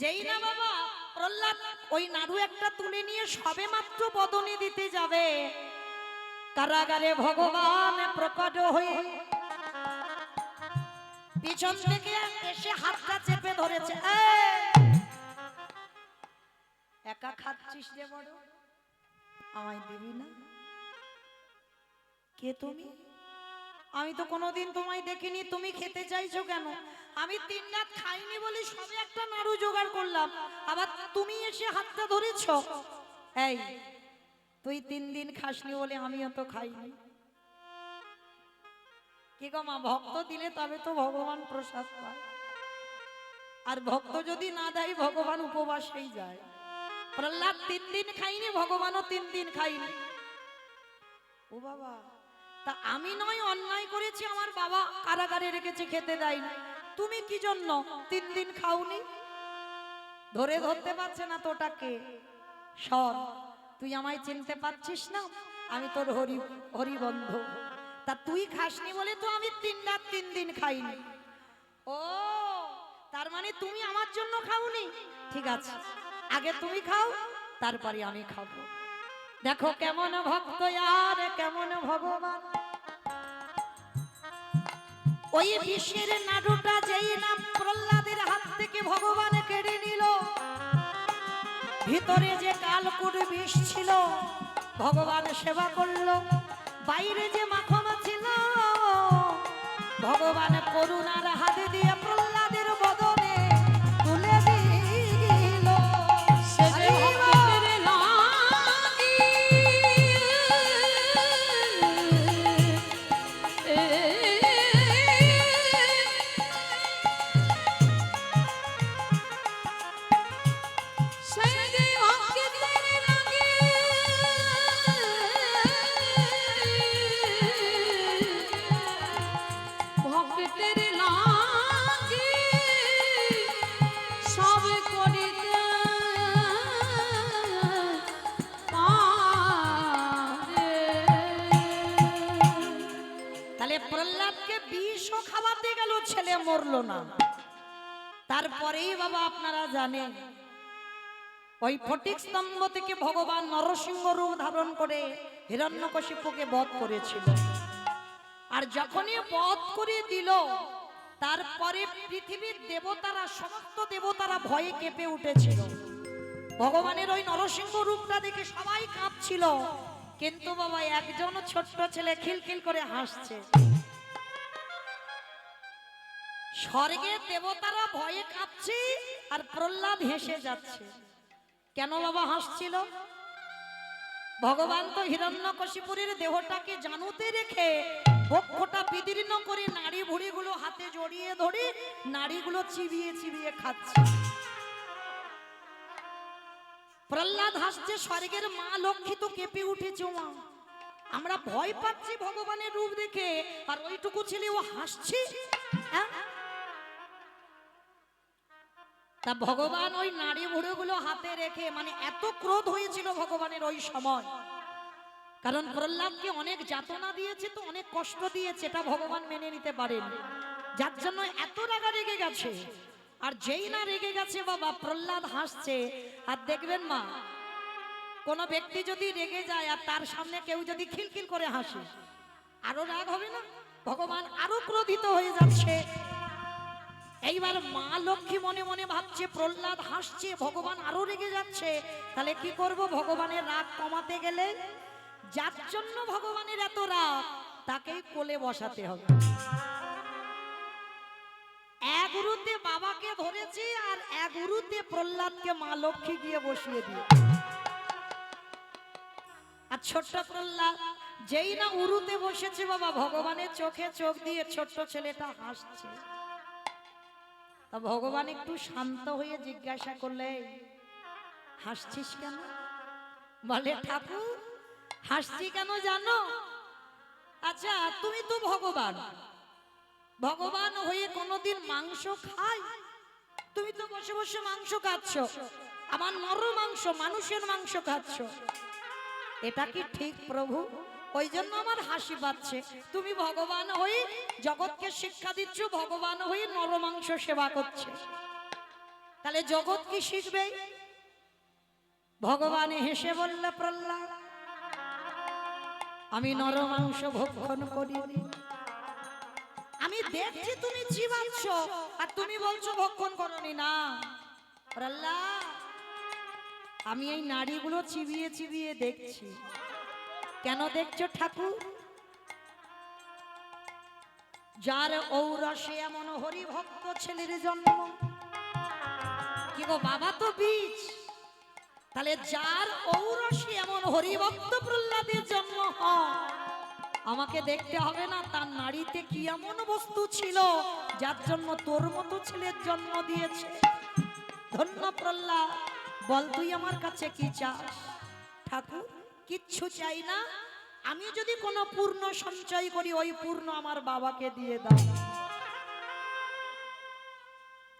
যেই না বাবা প্রহ্লাদ ওই নাড়ু একটা তুলে নিয়ে সবে মাত্র বদনে দিতে যাবে, কারাগারে ভগবান প্রকট হয়ে পিছন থেকে এসে হাতটা চেপে ধরেছে। একা খাচ্ছিস রে বড়, আমায় দিবি না? কে তুমি? আমি তো কোনোদিন তোমায় দেখিনি, তুমি খেতে চাইছো কেন? আমি তিন রাত খাইনি বলি সবে একটা নাড়ু জোগাড় করলাম, আবার তুমি এসে হাতটা ধরেছ। এই তুই 3 দিন খাসনি বলে আমিও তো খাইনি। কি গো মা, ভক্ত দিলে তবে তো ভগবান প্রসাদ পায়, আর ভক্ত যদি না দেয় ভগবান উপবাসেই যায়। প্রহ্লাদ 3 দিন খাইনি, ভগবানও 3 দিন খাইনি। ও বাবা, তা আমি নয় অন্যায় করেছি, আমার বাবা কারাগারে রেখেছে খেতে দেয়নি, তুমি কি জন্য 3 দিন খাওনি? ধরতে পারছে না তোটাকে। সর, তুই আমায় চিনতে পারছিস না? আমি তোর হরি বন্ধু। তা তুই খাসনি বলে তো আমি 3 রাত 3 দিন খাইনি। ও, তার মানে তুমি আমার জন্য খাওনি? ঠিক আছে, আগে তুমি খাও, তারপরে আমি খাবো। দেখো কেমন ভক্ত আর কেমন ভগবান। ওই বিষের নাড়ুটা যেই না প্রহ্লাদের হাত থেকে ভগবান কেড়ে নিল, ভিতরে যে কালকুট বিষ ছিল ভগবান সেবা করলো, বাইরে যে মাখনা ছিল ভগবান করুণার হাতে দিয়ে প্রহ্লাদের বদনে তুলে দিল। প্রহ্লাদকে বিষও খাওয়াতে গেল, ছেলে মরলো না। তারপরেই বাবা আপনারা জানেন ওই ফটিক স্তম্ভ থেকে ভগবান নরসিংহ রূপ ধারণ করে হিরণ্যকশিপুকে বধ করেছিল। আর যখনই বধ করে দিল, তারপরে পৃথিবীর দেবতারা, সমস্ত দেবতারা ভয়ে কেঁপে উঠেছিল। ভগবানের ওই নরসিংহ রূপটা দেখে সবাই কাঁপছিল, কিন্তু বাবা একজন ছোট্ট ছেলে খিলখিল করে হাসছে। স্বর্গে দেবতারা ভয়ে কাঁপছে আর প্রহ্লাদ হেসে যাচ্ছে। কেন বাবা হাসছিল? ভগবান তো হিরণ্যকশিপুরের দেহটাকে জানুতে রেখে বক্ষটা বিদীর্ণ করে নাড়ি ভুড়িগুলো হাতে জড়িয়ে ধরে নাড়িগুলো চিবিয়ে চিবিয়ে খাচ্ছে। প্রহ্লাদ হাসছে, স্বর্গের মা লক্ষ্মী তো কেঁপে উঠেছে। আমরা ভয় পাচ্ছি ভগবানের রূপ দেখে, আর ওইটুকু ছেলে ও হাসছে। তা ভগবান ওই নাড়ি ভুড়িগুলো হাতে রেখে, মানে এত ক্রোধ হয়েছিল ভগবানের ওই সময়, কারণ প্রহ্লাদকে অনেক যাতনা দিয়েছে, তো অনেক কষ্ট দিয়েছে, এটা ভগবান মেনে নিতে পারেন, যার জন্য এত রাগা রেগে গেছে। আর যেই না রেগে গেছে বাবা, প্রহ্লাদ হাসছে। আর দেখবেন মা, কোন ব্যক্তি যদি রেগে যায় আর তার সামনে কেউ যদি খিলখিল করে হাসে, আরো রাগ হবে না? ভগবান আরো ক্রোধিত হয়ে যাচ্ছে। এইবার মা লক্ষ্মী মনে মনে ভাবছে প্রহ্লাদ হাসছে, ভগবান আরো রেগে যাচ্ছে, তাহলে কি করব? ভগবানের রাগ কমাতে গেলে যার জন্য ভগবানের এত রাগ, তাকেই কোলে বসাতে হবে। এক উরুতে বাবাকে ধরেছে আর এক উরুতে প্রহ্লাদকে মা লক্ষ্মী গিয়ে বসিয়ে দিয়ে। আর ছোট্ট প্রহ্লাদ যেই না উরুতে বসেছে বাবা, ভগবানের চোখে চোখ দিয়ে ছোট্ট ছেলেটা হাসছে। তা ভগবান একটু শান্ত হয়ে জিজ্ঞাসা করলে, হাসছিস কেন? বলে, ঠাকুর হাসছি কেন জানো? আচ্ছা, তুমি তো ভগবান, ভগবান হয়ে কোনদিন মাংস খাই? তুমি তো বসে বসে মাংস খাচ্ছ, আমার নর মাংস, মানুষের মাংস খাচ্ছ, এটা কি ঠিক প্রভু? ওই জন্য আমার হাসি পাচ্ছে। তুমি ভগবান হয়ে জগৎকে শিক্ষা দিচ্ছ, ভগবান হয়ে নর মাংস সেবা করছে, তাহলে জগৎ কি শিখবে? ভগবান হেসে বললে, প্রহ্লাদ আমি নর মাংস ভক্ষণ করি, আমি দেখছি তুমি চিবাচ্ছ আর তুমি বলছো ভক্ষণ করনি। না প্রহ্লাদ, আমি এই নাড়িগুলো চিবিয়ে চিবিয়ে দেখছি। কেন দেখছো ঠাকুর? যার ঔরসে এমন হরিভক্ত ছেলের জন্ম। কি গো বাবা, তো বীজ, তাহলে যার ঔরসে এমন হরিভক্ত প্রহ্লাদের জন্ম হয়, আমাকে দেখতে হবে না তার নাড়িতে কি এমন বস্তু ছিল যার জন্য তোর মতো ছেলের জন্ম দিয়েছে। ধন্য প্রহ্লাদ, বল তুই আমার কাছে কি চাস? ঠাকুর কিচ্ছু চাই না, আমি যদি কোনো পূর্ণ সঞ্চয় করি, ওই পূর্ণ আমার বাবাকে দিয়ে দাও।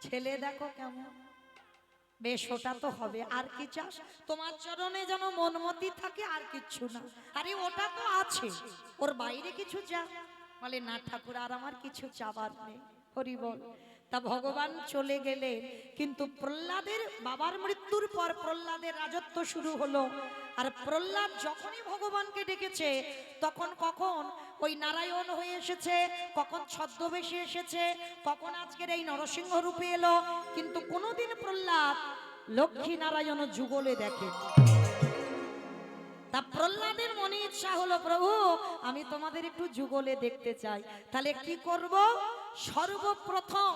ছেলে দেখো কেমন, বেশ ওটা তো হবে, আর কি চাস? তোমার চরণে যেন মনমতি থাকে, আর কিচ্ছু না। আরে ওটা তো আছে, ওর বাইরে কিছু যা? বলে না ঠাকুর, আর আমার কিছু চাবার নেই। হরি বল। তা ভগবান চলে গেলে, কিন্তু প্রহ্লাদের বাবার মৃত্যুর পর প্রহ্লাদের রাজত্ব শুরু হলো। আর প্রহ্লাদ যখনই ভগবানকে ডেকেছে, তখন কখন ওই নারায়ণ হয়ে এসেছে, কখন ছদ্মবেশে এসেছে, কখন আজকের এই নরসিংহ রূপে এলো, কিন্তু কোনোদিন প্রহ্লাদ লক্ষ্মী নারায়ণ যুগলে দেখে। তা প্রহ্লাদের মনে ইচ্ছা হলো, প্রভু আমি তোমাদের একটু যুগলে দেখতে চাই। তাহলে কি করব? সর্বপ্রথম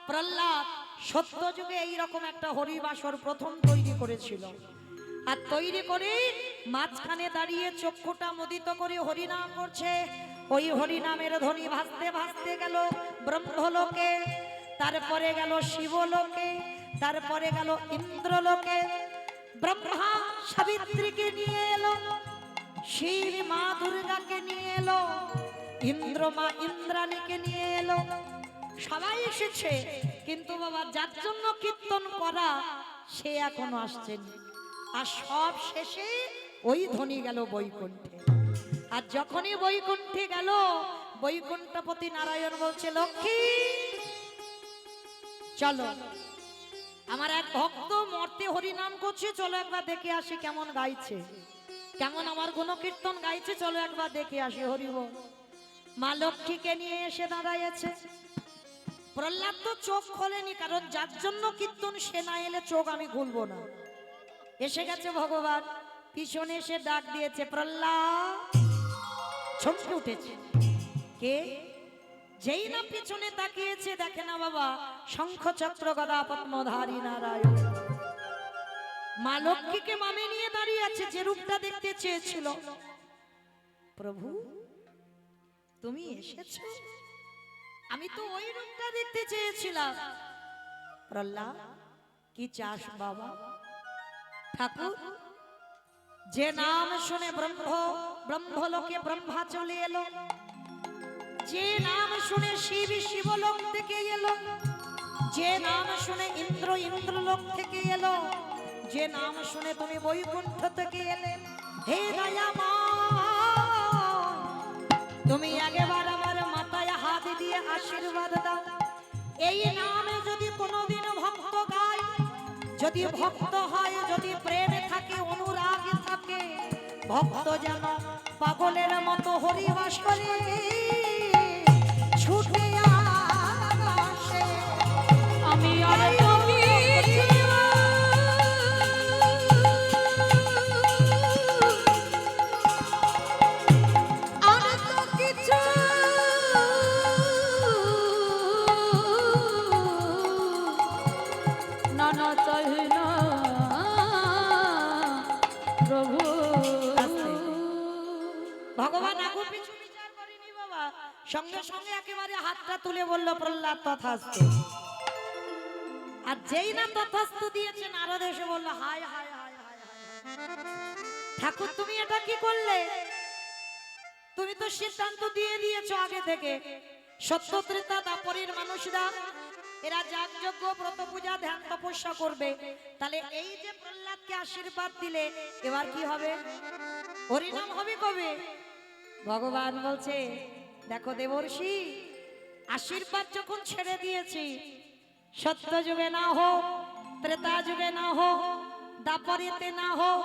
প্রহ্লাদ সত্য যুগে এইরকম একটা হরিবাসর প্রথম তৈরি করেছিল। আর তৈরি করে মাঝখানে দাঁড়িয়ে চক্ষুটা মুদিত করে হরিনাম করছে। ওই হরিনামের ধ্বনি ভাসতে ভাসতে গেল ব্রহ্মলোকে, তারপরে গেল শিবলোকে, তারপরে গেল ইন্দ্রলোকে। ব্রহ্মা সাবিত্রীকে নিয়ে এলো, শিব মা দুর্গাকে নিয়ে এলো, ইন্দ্র মা ইন্দ্রাণীকে নিয়ে এলো। সবাই এসেছে, কিন্তু বাবা যার জন্য কীর্তন করা সে এখনো আসছেন। আর সব শেষে ওই ধ্বনি গেল বৈকুণ্ঠে। আর যখনই বৈকুণ্ঠে গেল, বৈকুণ্ঠপতি নারায়ণ বলছে, লক্ষ্মী চলো, আমার এক ভক্ত মর্তে হরিনাম করছে, চলো একবার দেখে আসি কেমন গাইছে, কেমন আমার গুণকীর্তন গাইছে, চলো একবার দেখে আসি। হরি বল। মা লক্ষ্মীকে নিয়ে এসে দাঁড়াইছে। প্রহ্লাদ তো চোখ খোলেনি, কারণ যার জন্য কীর্তন সে না এলে চোখ আমি খুলবো না। এসে গেছে ভগবান, পিছনে এসে ডাক দিয়েছে, প্রহ্লাদ। চমকে উঠেছে, কে? যেই না পিছনে তাকিয়েছে, দেখে না বাবা শঙ্খ চক্র গদা পদ্মধারী নারায়ণ। মা লক্ষ্মীকে মামে নিয়ে দাঁড়িয়ে আছে, যে রূপটা দেখতে চেয়েছিল। প্রভু তুমি এসেছো, আমি তো ওই রূপটা দেখতে চেয়েছিলাম। প্রহ্লাদ কি চাস বাবা? ঠাকুর, যে নাম শুনে ব্রহ্মলোকে ব্রহ্মা চলে এলো, যে নাম শুনে শিব শিবলোক থেকে এলো, যে নাম শুনে ইন্দ্র ইন্দ্রলোক থেকে এলো, যে নাম শুনে তুমি বৈকুণ্ঠ থেকে এলে, হে দয়াময়, তুমি একবার আমার মাথায় হাত দিয়ে আশীর্বাদ দাও। এই নামে যদি কোনোদিন ভক্ত গায়, যদি ভক্ত হয়, যদি প্রেমে থাকে, অনুরাগে থাকে, ভক্ত যেন পাগলের মতো হরিবাস করে ছুটে আসে। আমি আর তুমি আর তো কিছু না না চাই না প্রভু। ভগবান আগুন পিছু বিচার করেনি বাবা, সঙ্গে সঙ্গে একেবারে হাতটা তুলে বলল, প্রহ্লাদ তথাস্তু। আর যেই না তথাস্তু দিয়েছে, নারদ এসে বলল, হায় হায় হায় হায় হায়, ঠাকুর তুমি এটা কি করলে? তুমি তো সিদ্ধান্ত দিয়ে দিয়েছো আগে থেকে, সত্যত্রেতা দাপরের মানুষরা এরা যাগযজ্ঞ ব্রত পূজা ধ্যান তপস্যা করবে। তাহলে এই যে প্রহ্লাদকে আশীর্বাদ দিলে, এবার কি হবে? হরিনাম হবে কবে? ভগবান বলছে, দেখো দেবর্ষি, আশীর্বাদ যখন ছেড়ে দিয়েছি, সত্য যুগে না হোক, ত্রেতা যুগে না হোক, দাপরেতে না হোক,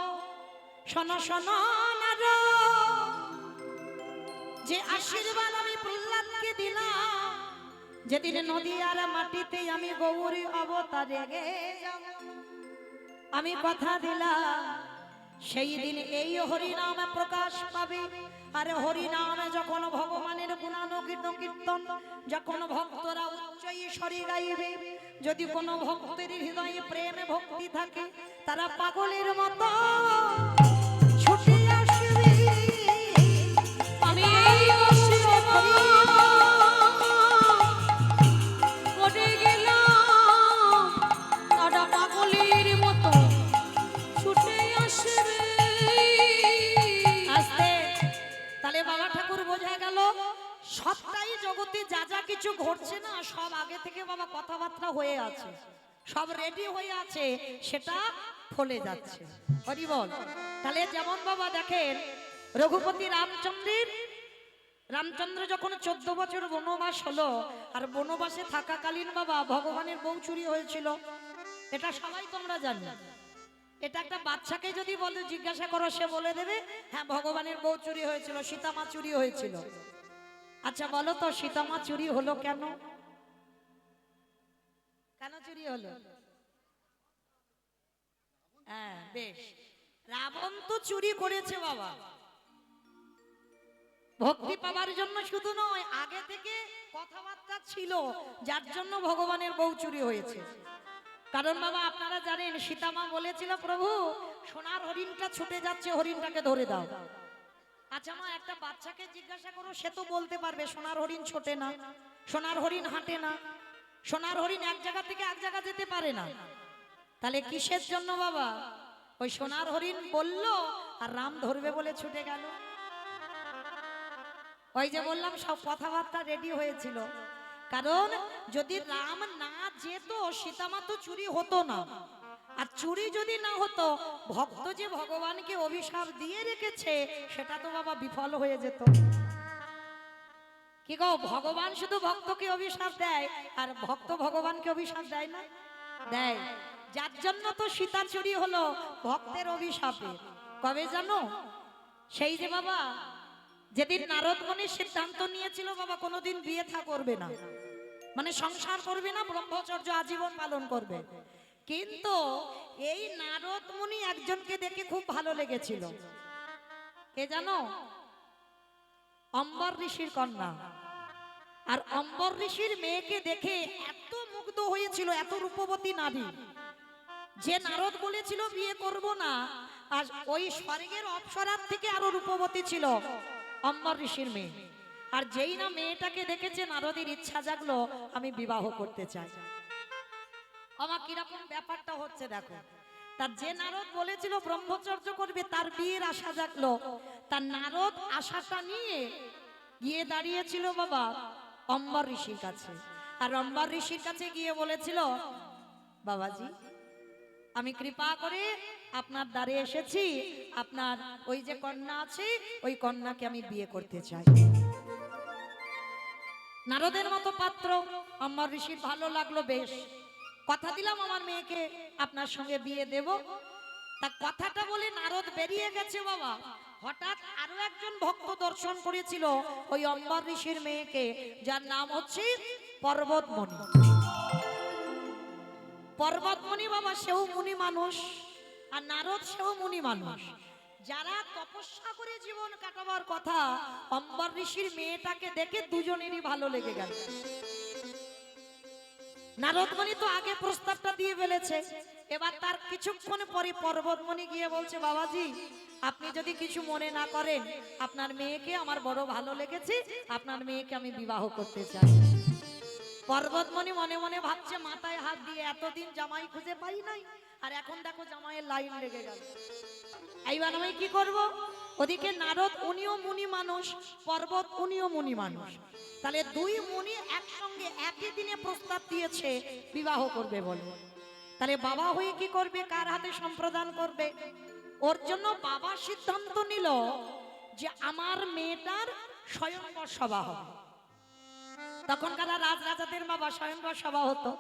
শোনো শোনো নারদ, যে আশীর্বাদ আমি প্রহ্লাদকে দিলাম, যেদিন নদী আর মাটিতে আমি গৌরী অবতারে যাব, আমি কথা দিলাম সেই দিন এই হরিনাম প্রকাশ পাবে। আর হরিনামে যখন ভগবানের গুণানুকীর্তন, যখন ভক্তরা উচ্চ ঈশ্বরী গাইবে, যদি কোনো ভক্তের হৃদয়ে প্রেমে ভক্তি থাকে, তারা পাগলের মতো ছুটে আসবে। আমি এই করে গেলাম, তারা পাগলের মতো ছুটে আসবে। আস্তে তাহলে বাবা ঠাকুর বোঝা গেল, সবটাই জগতে যা যা কিছু ঘটছে না, সব আগে থেকে বাবা কথাবার্তা হয়ে আছে। সব রেডি হয়ে আছে, সেটা ফলে যাচ্ছে। হরি বল। তাহলে যেমন বাবা দেখেন, রঘুপতি রামচন্দ্র যখন 14 বছর বনবাস হলো, আর বনবাসে থাকাকালীন বাবা ভগবানের বউ চুরি হয়েছিল, এটা সবাই তোমরা জানো। এটা একটা বাচ্চাকে যদি বলে জিজ্ঞাসা করো, সে বলে দেবে হ্যাঁ ভগবানের বউ চুরি হয়েছিল, সীতামা চুরি হয়েছিল। আচ্ছা বলো তো সীতামা চুরি হলো কেন? কেন চুরি হলো? হ্যাঁ বেশ, রাবণ তো চুরি করেছে বাবা ভক্তি পাওয়ার জন্য, শুধু নয় আগে থেকে কথাবার্তা ছিল, যার জন্য ভগবানের বউ চুরি হয়েছে। কারণ বাবা আপনারা জানেন, সীতামা বলেছিল প্রভু সোনার হরিণটা ছুটে যাচ্ছে, হরিণটাকে ধরে দাও। আচ্ছা মা, একটা বাচ্চাকে জিজ্ঞাসা করো, সে তো বলতে পারবে সোনার হরিণ ছোটে না, সোনার হরিণ হাঁটে না, সোনার হরিণ এক জায়গা থেকে এক জায়গা যেতে পারে না। তাহলে কিসের জন্য বাবা ওই সোনার হরিণ বললো আর রাম ধরবে বলে ছুটে গেল? ওই যে বললাম সব কথাবার্তা রেডি হয়েছিল। কারণ যদি রাম না যেত, সীতামা তো চুরি হতো না। আর চুরি যদি না হতো, ভক্ত যে ভগবানকে অভিশাপ দিয়ে রেখেছে সেটা তো বাবা বিফল হয়ে যেত। কি গো, ভগবান শুধু ভক্তকে অভিশাপ দেয়, আর ভক্ত ভগবানকে অভিশাপ দেয় না? দেয়। যার জন্য তো সীতা চুরি হলো ভক্তের অভিশাপে। কবে জানো? সেই যে বাবা যেদিন নারদ মুনি সিদ্ধান্ত নিয়েছিল বাবা কোনোদিন বিয়ে থা করবে না, মানে সংসার করবে না, ব্রহ্মচর্য আজীবন পালন করবে। কিন্তু এই নারদ মুনি একজনকে দেখে খুব ভালো লেগেছিল। কে জানো? অম্বর ঋষির কন্যা। আর অম্বর ঋষির মেয়েকে দেখে এত মুগ্ধ হয়েছিল, এত রূপবতী নারী, যে নারদ বলেছিল বিয়ে করব না, আর ওই স্বর্গের অপ্সরার থেকে আরো রূপবতী ছিল অম্বর ঋষির মেয়ে। আর যেই না মেয়েটাকে দেখেছে, নারদের ইচ্ছা জাগলো আমি বিবাহ করতে চাই। আমার কিরকম ব্যাপারটা হচ্ছে দেখো। তার যে নারদ বলেছিল ব্রহ্মচর্য করবে, তার বিয়ের আশা জাগলো। তার নারদ আশাটা নিয়ে গিয়ে দাঁড়িয়েছিল বাবা অম্বর ঋষির কাছে। আর অম্বর ঋষির কাছে গিয়ে বলেছিল, বাবাজি আমি কৃপা করে আপনার দ্বারে এসেছি, আপনার ওই যে কন্যা আছে ওই কন্যাকে আমি বিয়ে করতে চাই। নারদের মতো পাত্র অম্বর ঋষির ভালো লাগলো, বেশ কথা দিলাম আমার মেয়েকে আপনার সঙ্গে বিয়ে দেব। তা কথাটা বলে নারদ বেরিয়ে গেছে বাবা, হঠাৎ আরো একজন ভক্ত দর্শন করেছিল ওই অম্বর ঋষির মেয়েকে, যার নাম হচ্ছে পর্বতমণি। পর্বতমণি বাবা সেও মুনি মানুষ, আর নারদ সেও মুনি মানুষ। যারা তপস্যা করে জীবন কাটাবার কথা, অম্বর ঋষির মেয়েটাকে দেখে দুজনেরই ভালো লেগে গেল। নারদমণি তো আগে প্রস্তাবটা দিয়ে ফেলেছে, এবার তার কিছুক্ষণ পরে পর্বতমণি গিয়ে বলছে, বাবাজি আপনি যদি কিছু মনে না করেন, আপনার মেয়েকে আমার বড় ভালো লেগেছে, আপনার মেয়েকে আমি বিবাহ করতে চাই। পর্বতমণি মনে মনে ভাবছে, মাথায় হাত দিয়ে এতদিন জামাই খুঁজে পাই নাই, আর এখন দেখো জামাইয়ের লাইন লেগে গেল, এইবার আমি কি করব? ওদিকে নারদ উনিও মুনি মানুষ, পর্বত উনিও মুনি মানুষ। তাহলে দুই মুনি একসঙ্গে একই দিনে প্রস্তাব দিয়েছে বিবাহ করবে বলে। তাহলে বাবা হয়ে কি করবে? কার হাতে সম্প্রদান করবে? ওর জন্য বাবা সিদ্ধান্ত নিল যে আমার মেয়েটার স্বয়ংবর সভা হবে। তখনকার রাজরাজাদের বাবা স্বয়ংবর সভা হতো,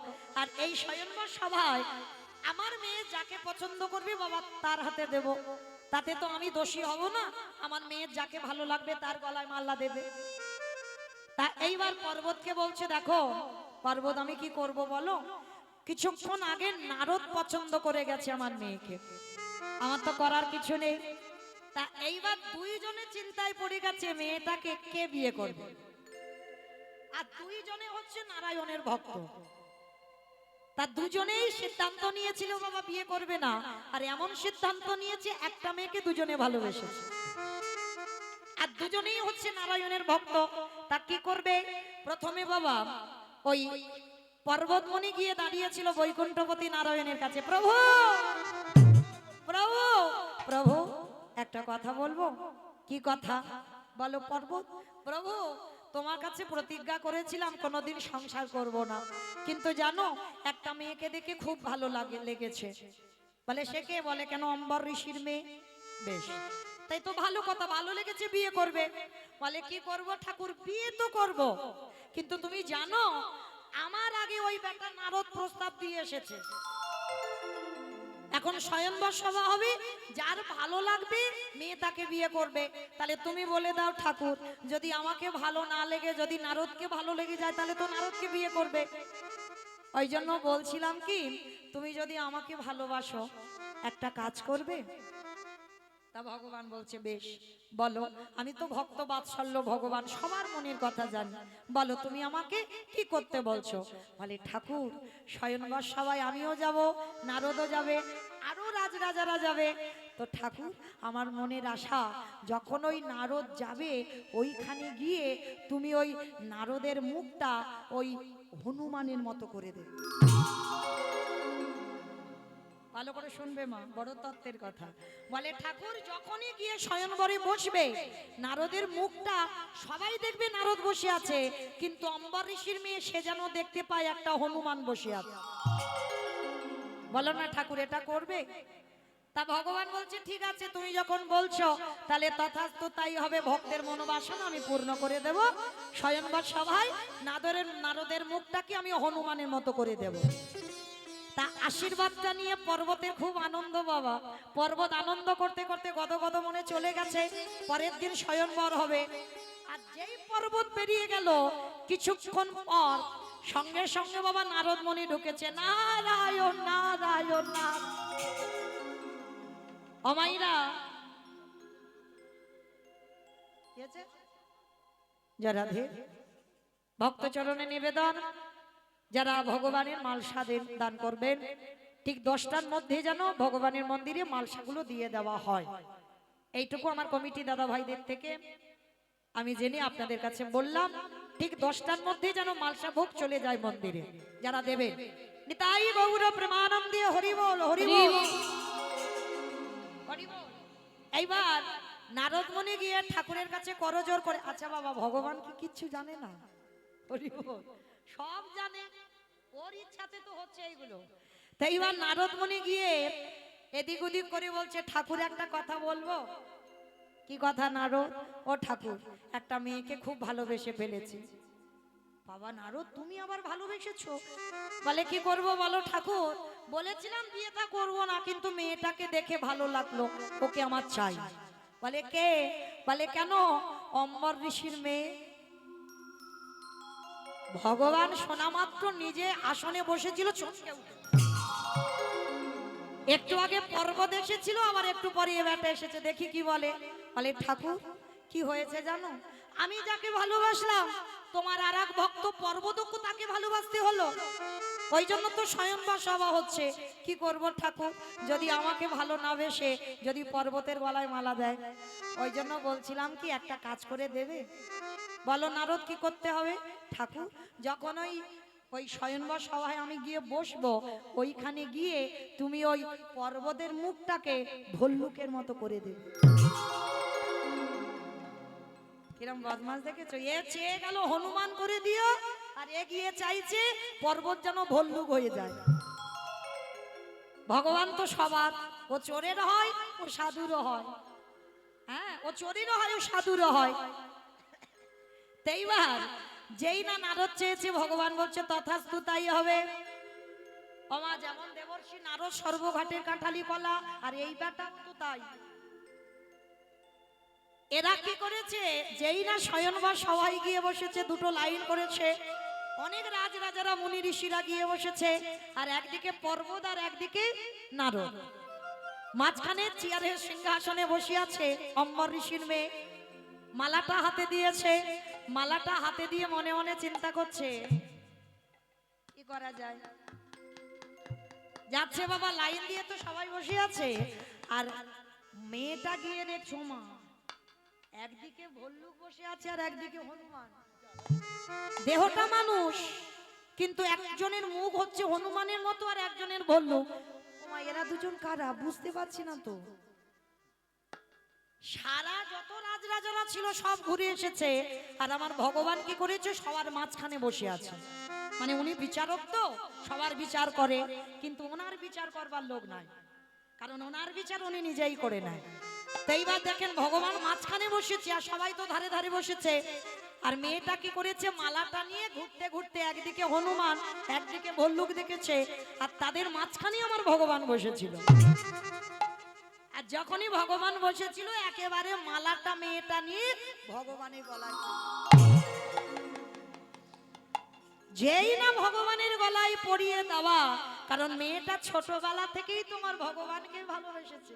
আর এই স্বয়ংবর সভায় আমার মেয়ে যাকে পছন্দ করবে বাবা তার হাতে দেব, তাতে তো আমি দোষী হব না, আমার মেয়ের যাকে ভালো লাগবে তার গলায় মাল্লা দেবে। তা এইবার পর্বতকে বলছে, দেখো পর্বত আমি কি করব বলো, কিছুক্ষণ আগে নারদ পছন্দ করে গেছে আমার মেয়েকে, আমার তো করার কিছু নেই। তা এইবার দুইজনে চিন্তায় পড়ে গেছে মেয়েটাকে কে বিয়ে করবে। আর দুইজনে হচ্ছে নারায়ণের ভক্ত। তার দুজনেই সিদ্ধান্ত নিয়েছিল বাবা বিয়ে করবে না, আর এমন সিদ্ধান্ত নিয়েছে একটা মেয়েকে দুজনে ভালোবেসেছে, আর দুজনেই হচ্ছে নারায়ণের ভক্ত। তা কি করবে? প্রথমে বাবা ওই পর্বতমণি গিয়ে দাঁড়িয়েছিল বৈকুণ্ঠপতি নারায়ণের কাছে, প্রভু প্রভু প্রভু একটা কথা বলবো। কি কথা? বলো পর্বত। প্রভু তোমার কাছে প্রতিজ্ঞা করেছিলাম কোনোদিন সংসার করব না, কিন্তু জানো একটা মেয়েকে দেখে খুব ভালো লেগেছে। বলে সে কে? বলে কেন অম্বর ঋষির মেয়ে। বেশ, তাই তো ভালো কথা, ভালো লেগেছে, বিয়ে করবে। বলে কি করব ঠাকুর? বিয়ে তো করব, কিন্তু তুমি জানো আমার আগে ওই বেটা নারদ প্রস্তাব দিয়ে এসেছে। এখন স্বয়ংবর সভা হবে, যার ভালো লাগবে মেয়ে তাকে বিয়ে করবে। তাহলে তুমি বলে দাও ঠাকুর, যদি আমাকে ভালো না লেগে যদি নারদকে ভালো লেগে যায় তাহলে তো নারদকে বিয়ে করবে। ওই জন্য বলছিলাম কি, তুমি যদি আমাকে ভালোবাসো একটা কাজ করবে। তা ভগবান বলছে বেশ, বলো। আমি তো ভক্ত বাৎসল্য ভগবান, সবার মনের কথা জানি, বলো তুমি আমাকে কি করতে বলছো। বলে ঠাকুর স্বয়ংবর সভায় আমিও যাব, নারদও যাবে, আরো রাজরাজারা যাবে। তো ঠাকুর আমার মনের আশা, যখন ওই নারদ যাবে ওইখানে গিয়ে তুমি ওই নারদের মুখটা ওই হনুমানের মতো করে দেবে। ভালো করে শুনবে মা, বড় তত্ত্বের কথা। বলে ঠাকুর যখনই গিয়ে স্বয়ংবরে বসবে নারদের মুখটা সবাই দেখবে নারদ বসে আছে, কিন্তু অম্বর ঋষির মেয়ে সে যেন দেখতে পায় একটা হনুমান বসে আছে। বলো না ঠাকুর এটা করবে? তা ভগবান বলছে ঠিক আছে, তুমি যখন বলছো তাহলে তথাস্তু তাই হবে, ভক্তের মনোবাসনা আমি পূর্ণ করে দেব। স্বয়ংবর সভায় নারদের মুখটাকে আমি হনুমানের মতো করে দেব। তা আশীর্বাদটা নিয়ে পর্বতের খুব আনন্দ বাবা। পর্বত আনন্দ করতে করতে গদগদ মনে চলে গেছে, পরের দিন স্বয়ংবর হবে। আর যেই পর্বত পেরিয়ে গেল কিছুক্ষণ পর সঙ্গে সঙ্গে বাবা নারদ মুনি ঢুকেছে। নারায়ণ নারায়ণ নারায়ণ। অমাইরা কি আছে? জরাধে ভক্ত চরণে নিবেদন, যারা ভগবানের মালসা দান করবেন ঠিক 10টার মধ্যে যেন ভগবানের মন্দিরে মালসাগুলো দিয়ে দেওয়া হয়। এইটুকু আমার কমিটি দাদা ভাইদের থেকে আমি জেনে আপনাদের কাছে বললাম, ঠিক 10টার মধ্যে যেন মালসা ভোগ চলে যায় মন্দিরে। যারা দেবেন নিতাই গৌর প্রেমানন্দে হরি বল হরি বল হরি বল। এইবার নারদ মুনি গিয়ে ঠাকুরের কাছে করজোড় করে, আচ্ছা বাবা ভগবান কি কিচ্ছু জানে না? হরি বল, সব জানে, ওর ইচ্ছাতে তো হচ্ছে এইগুলো। তাই এবার নারদ মুনি গিয়ে এদিক ওদিক করে বলছে ঠাকুর একটা কথা বলবো। কি কথা নারদ? ও ঠাকুর একটা মেয়েকে খুব ভালোবেসে ফেলেছি। বাবা নারদ তুমি আবার ভালোবেসেছো? বলে কি করব বলো ঠাকুর, বলেছিলাম বিয়েটা করব না, কিন্তু মেয়েটাকে দেখে ভালো লাগলো, ওকে আমার চাই। বলে কে? বলে কেন অম্বর ঋষির মেয়ে। ভগবান শোনা মাত্র নিজে আসনে বসেছিল, চমকে উঠে। একটু আগে পর্বত এসেছিল, আবার একটু পরে এ বেটা এসেছে, দেখি কি বলে। বলে ঠাকুর কি হয়েছে জানো, আমি যাকে ভালোবাসলাম তোমার আর এক ভক্ত পর্বতও তাকে ভালোবাসতে হলো, ওই জন্য তো স্বয়ংবর সভা হচ্ছে। কি করব ঠাকুর, যদি আমাকে ভালো না বেসে যদি পর্বতের গলায় মালা দেয়। ওই জন্য বলছিলাম কি একটা কাজ করে দেবে। বলো নারদ কি করতে হবে? ঠাকুর যখন ওই স্বয়ংবর সভায় আমি গিয়ে বসবো, ওইখানে গিয়ে তুমি ওই পর্বতের মুখটাকে ভল্লুকের মতো করে দেবে। কিরম বদমাস দেখেছো? এ চেয়ে গেল হনুমান করে দিও, আর এ গিয়ে চাইছে পর্বত যেন ভল্লুক হয়ে যায়। ভগবান তো সবার, ও চোরের হয় ও সাধুরও হয়। হ্যাঁ, ও চোরেরও হয় ও সাধুরও হয়। এইবার যেই না নারদ চেয়েছে ভগবান বলছে তথাস্তু তাই হবে। ওমা যেমন দেবর্ষি নারদ সর্বঘাটের কাঁঠালি কলা, আর এই বেটাও তো তাই। এরা কি করেছে, যেই না স্বয়ংবর সভায় গিয়ে বসেছে, দুটো লাইন করেছে, অনেক রাজরাজারা মুনি ঋষিরা গিয়ে বসেছে, আর একদিকে পর্বত আর একদিকে নারদ। মাঝখানে চেয়ারের সিংহাসনে বসে আছে অম্বর ঋষির মেয়ে। মালাটা হাতে দিয়েছে, মালাটা হাতে দিয়ে মনে মনে চিন্তা করছে কি করা যায়। যাচ্ছে বাবা লাইন দিয়ে, তো সবাই বসে আছে, আর মেয়েটা গিয়ে দেখছো মা একদিকে ভল্লুক বসে আছে আর একদিকে হনুমান। দেহটা মানুষ, কিন্তু একজনের মুখ হচ্ছে হনুমানের মতো আর একজনের ভল্লুক। ওমা এরা দুজন কারা বুঝতে পারছি না তো। সারা যত রাজরাজারা ছিল সব ঘুরে এসেছে, আর আমার ভগবান কি করেছে, সবার মাঝখানে বসে আছে। মানে উনি বিচারক তো, সবার বিচার করে, কিন্তু ওনার বিচার করবার লোক নাই, কারণ ওনার বিচার উনি নিজেই করে নেয়। তো এইবার দেখেন ভগবান মাঝখানে বসেছে আর সবাই তো ধারে ধারে বসেছে। আর মেয়েটা কি করেছে, মালাটা নিয়ে ঘুরতে ঘুরতে একদিকে হনুমান একদিকে ভল্লুক দেখেছে, আর তাদের মাঝখানে আমার ভগবান বসেছিল। আর যখনই ভগবান বসেছিল একেবারে মালাটা মেয়েটা নিয়ে ভগবানের গলায়, যেই না ভগবানের গলায় পরিয়ে দেওয়া, কারণ মেয়েটা ছোটবেলা থেকেই তোমার ভগবানকে ভালোবেসেছে।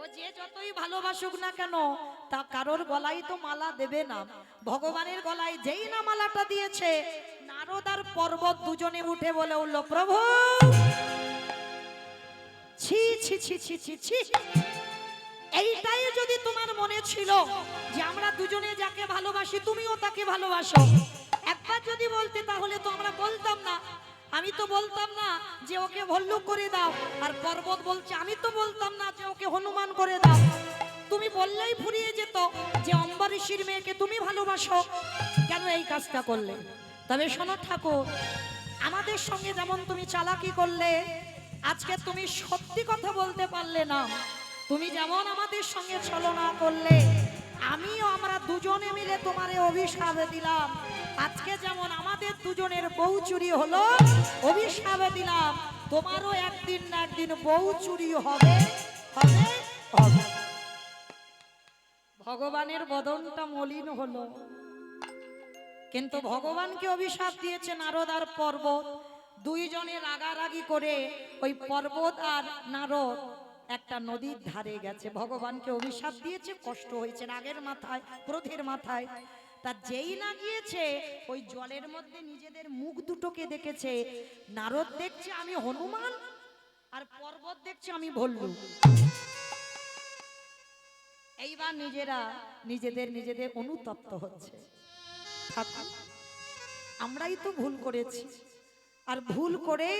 ও যে যতই ভালোবাসুক না কেন তা কারোর গলায় তো মালা দেবে না, ভগবানের গলায় যেই না মালাটা দিয়েছে, নারদ আর পর্বত দুজনে উঠে বলে উঠল, প্রভু ছি ছি ছি ছি ছি ছি, এইটাই যদি তোমার মনে ছিল যে আমরা দুজনে যাকে ভালোবাসি তুমিও তাকে ভালোবাসো, একবার যদি বলতে তাহলে তো আমরা বলতাম না। আমি তো বলতাম না যে ওকে ভল্লুক করে দাও, আর পর্বত বলছে আমি তো বলতাম না যে ওকে হনুমান করে দাও। তুমি বললেই ফুরিয়ে যেত যে অম্বরীশের মেয়েকে তুমি ভালোবাসো, কেন এই কাজটা করলে? তবে শোনো ঠাকুর, আমাদের সঙ্গে যেমন তুমি চালাকি করলে, আজকে তুমি সত্যি কথা বলতে পারলে না। তুমি যেমন আমাদের সঙ্গে ছলনা করলে, আমিও আমরা দুজনে মিলে তোমারে অভিশাপ দিলাম। আজকে যেমন আমাদের দুজনের বউ চুরি হলো, অভিশাপ দিলাম তোমারও একদিন না একদিন বউ চুরি হবে হবে হবে। ভগবানের বদনটা মলিন হলো, কিন্তু ভগবানকে অভিশাপ দিয়েছে নারদ আর পর্বত। দুইজনে রাগারাগি করে ওই পর্বত আর নারদ একটা নদীর ধারে গেছে। ভগবানকে অভিশাপ দিয়েছে, কষ্ট হয়েছে রাগের মাথায়, ক্রোধের মাথায়। তা যেই না গিয়েছে ওই জলের মধ্যে নিজেদের মুখ দুটোকে দেখেছে। নারদ দেখছে আমি হনুমান, আর পর্বত দেখছে আমি ভল্লুক। এইবার নিজেরা নিজেদের অনুতপ্ত হচ্ছে, আমরাই তো ভুল করেছি, আর ভুল করে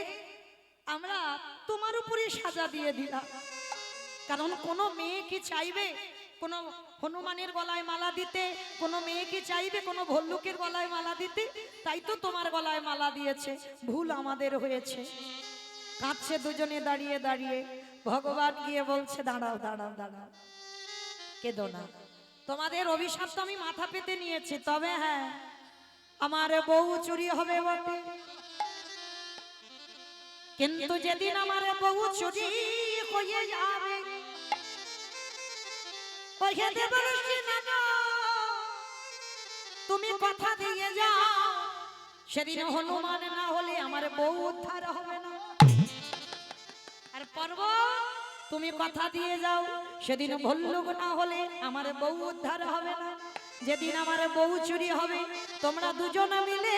আমরা তোমার উপরে সাজা দিয়ে দিলাম। কারণ কোনো মেয়ে কি চাইবে কোনো হনুমানের গলায় মালা দিতে? কোনো মেয়ে কি চাইবে কোনো ভল্লুকের গলায় মালা দিতে? তাই তো তোমার গলায় মালা দিয়েছে, ভুল আমাদের হয়েছে। কাঁদছে দুজনে দাঁড়িয়ে দাঁড়িয়ে। ভগবান গিয়ে বলছে, দাঁড়াও দাঁড়াও দাঁড়াও, কেঁদো না, তোমাদের অভিশাপ তো আমি মাথা পেতে নিয়েছি, তবে হ্যাঁ আমার বউ চুরি হবে বটে, কিন্তু যেদিন আমার বউ চুরি হয়ে যাবে, তুমি কথা দিয়ে যাও, সেদিন হনুমান না হলে আমার বউ উদ্ধার হবে না। আর পর্বত তুমি কথা দিয়ে যাও, সেদিন ভল্লুক না হলে আমার বউ উদ্ধার হবে না। যেদিন আমার বউ চুরি হবে তোমরা দুজনে মিলে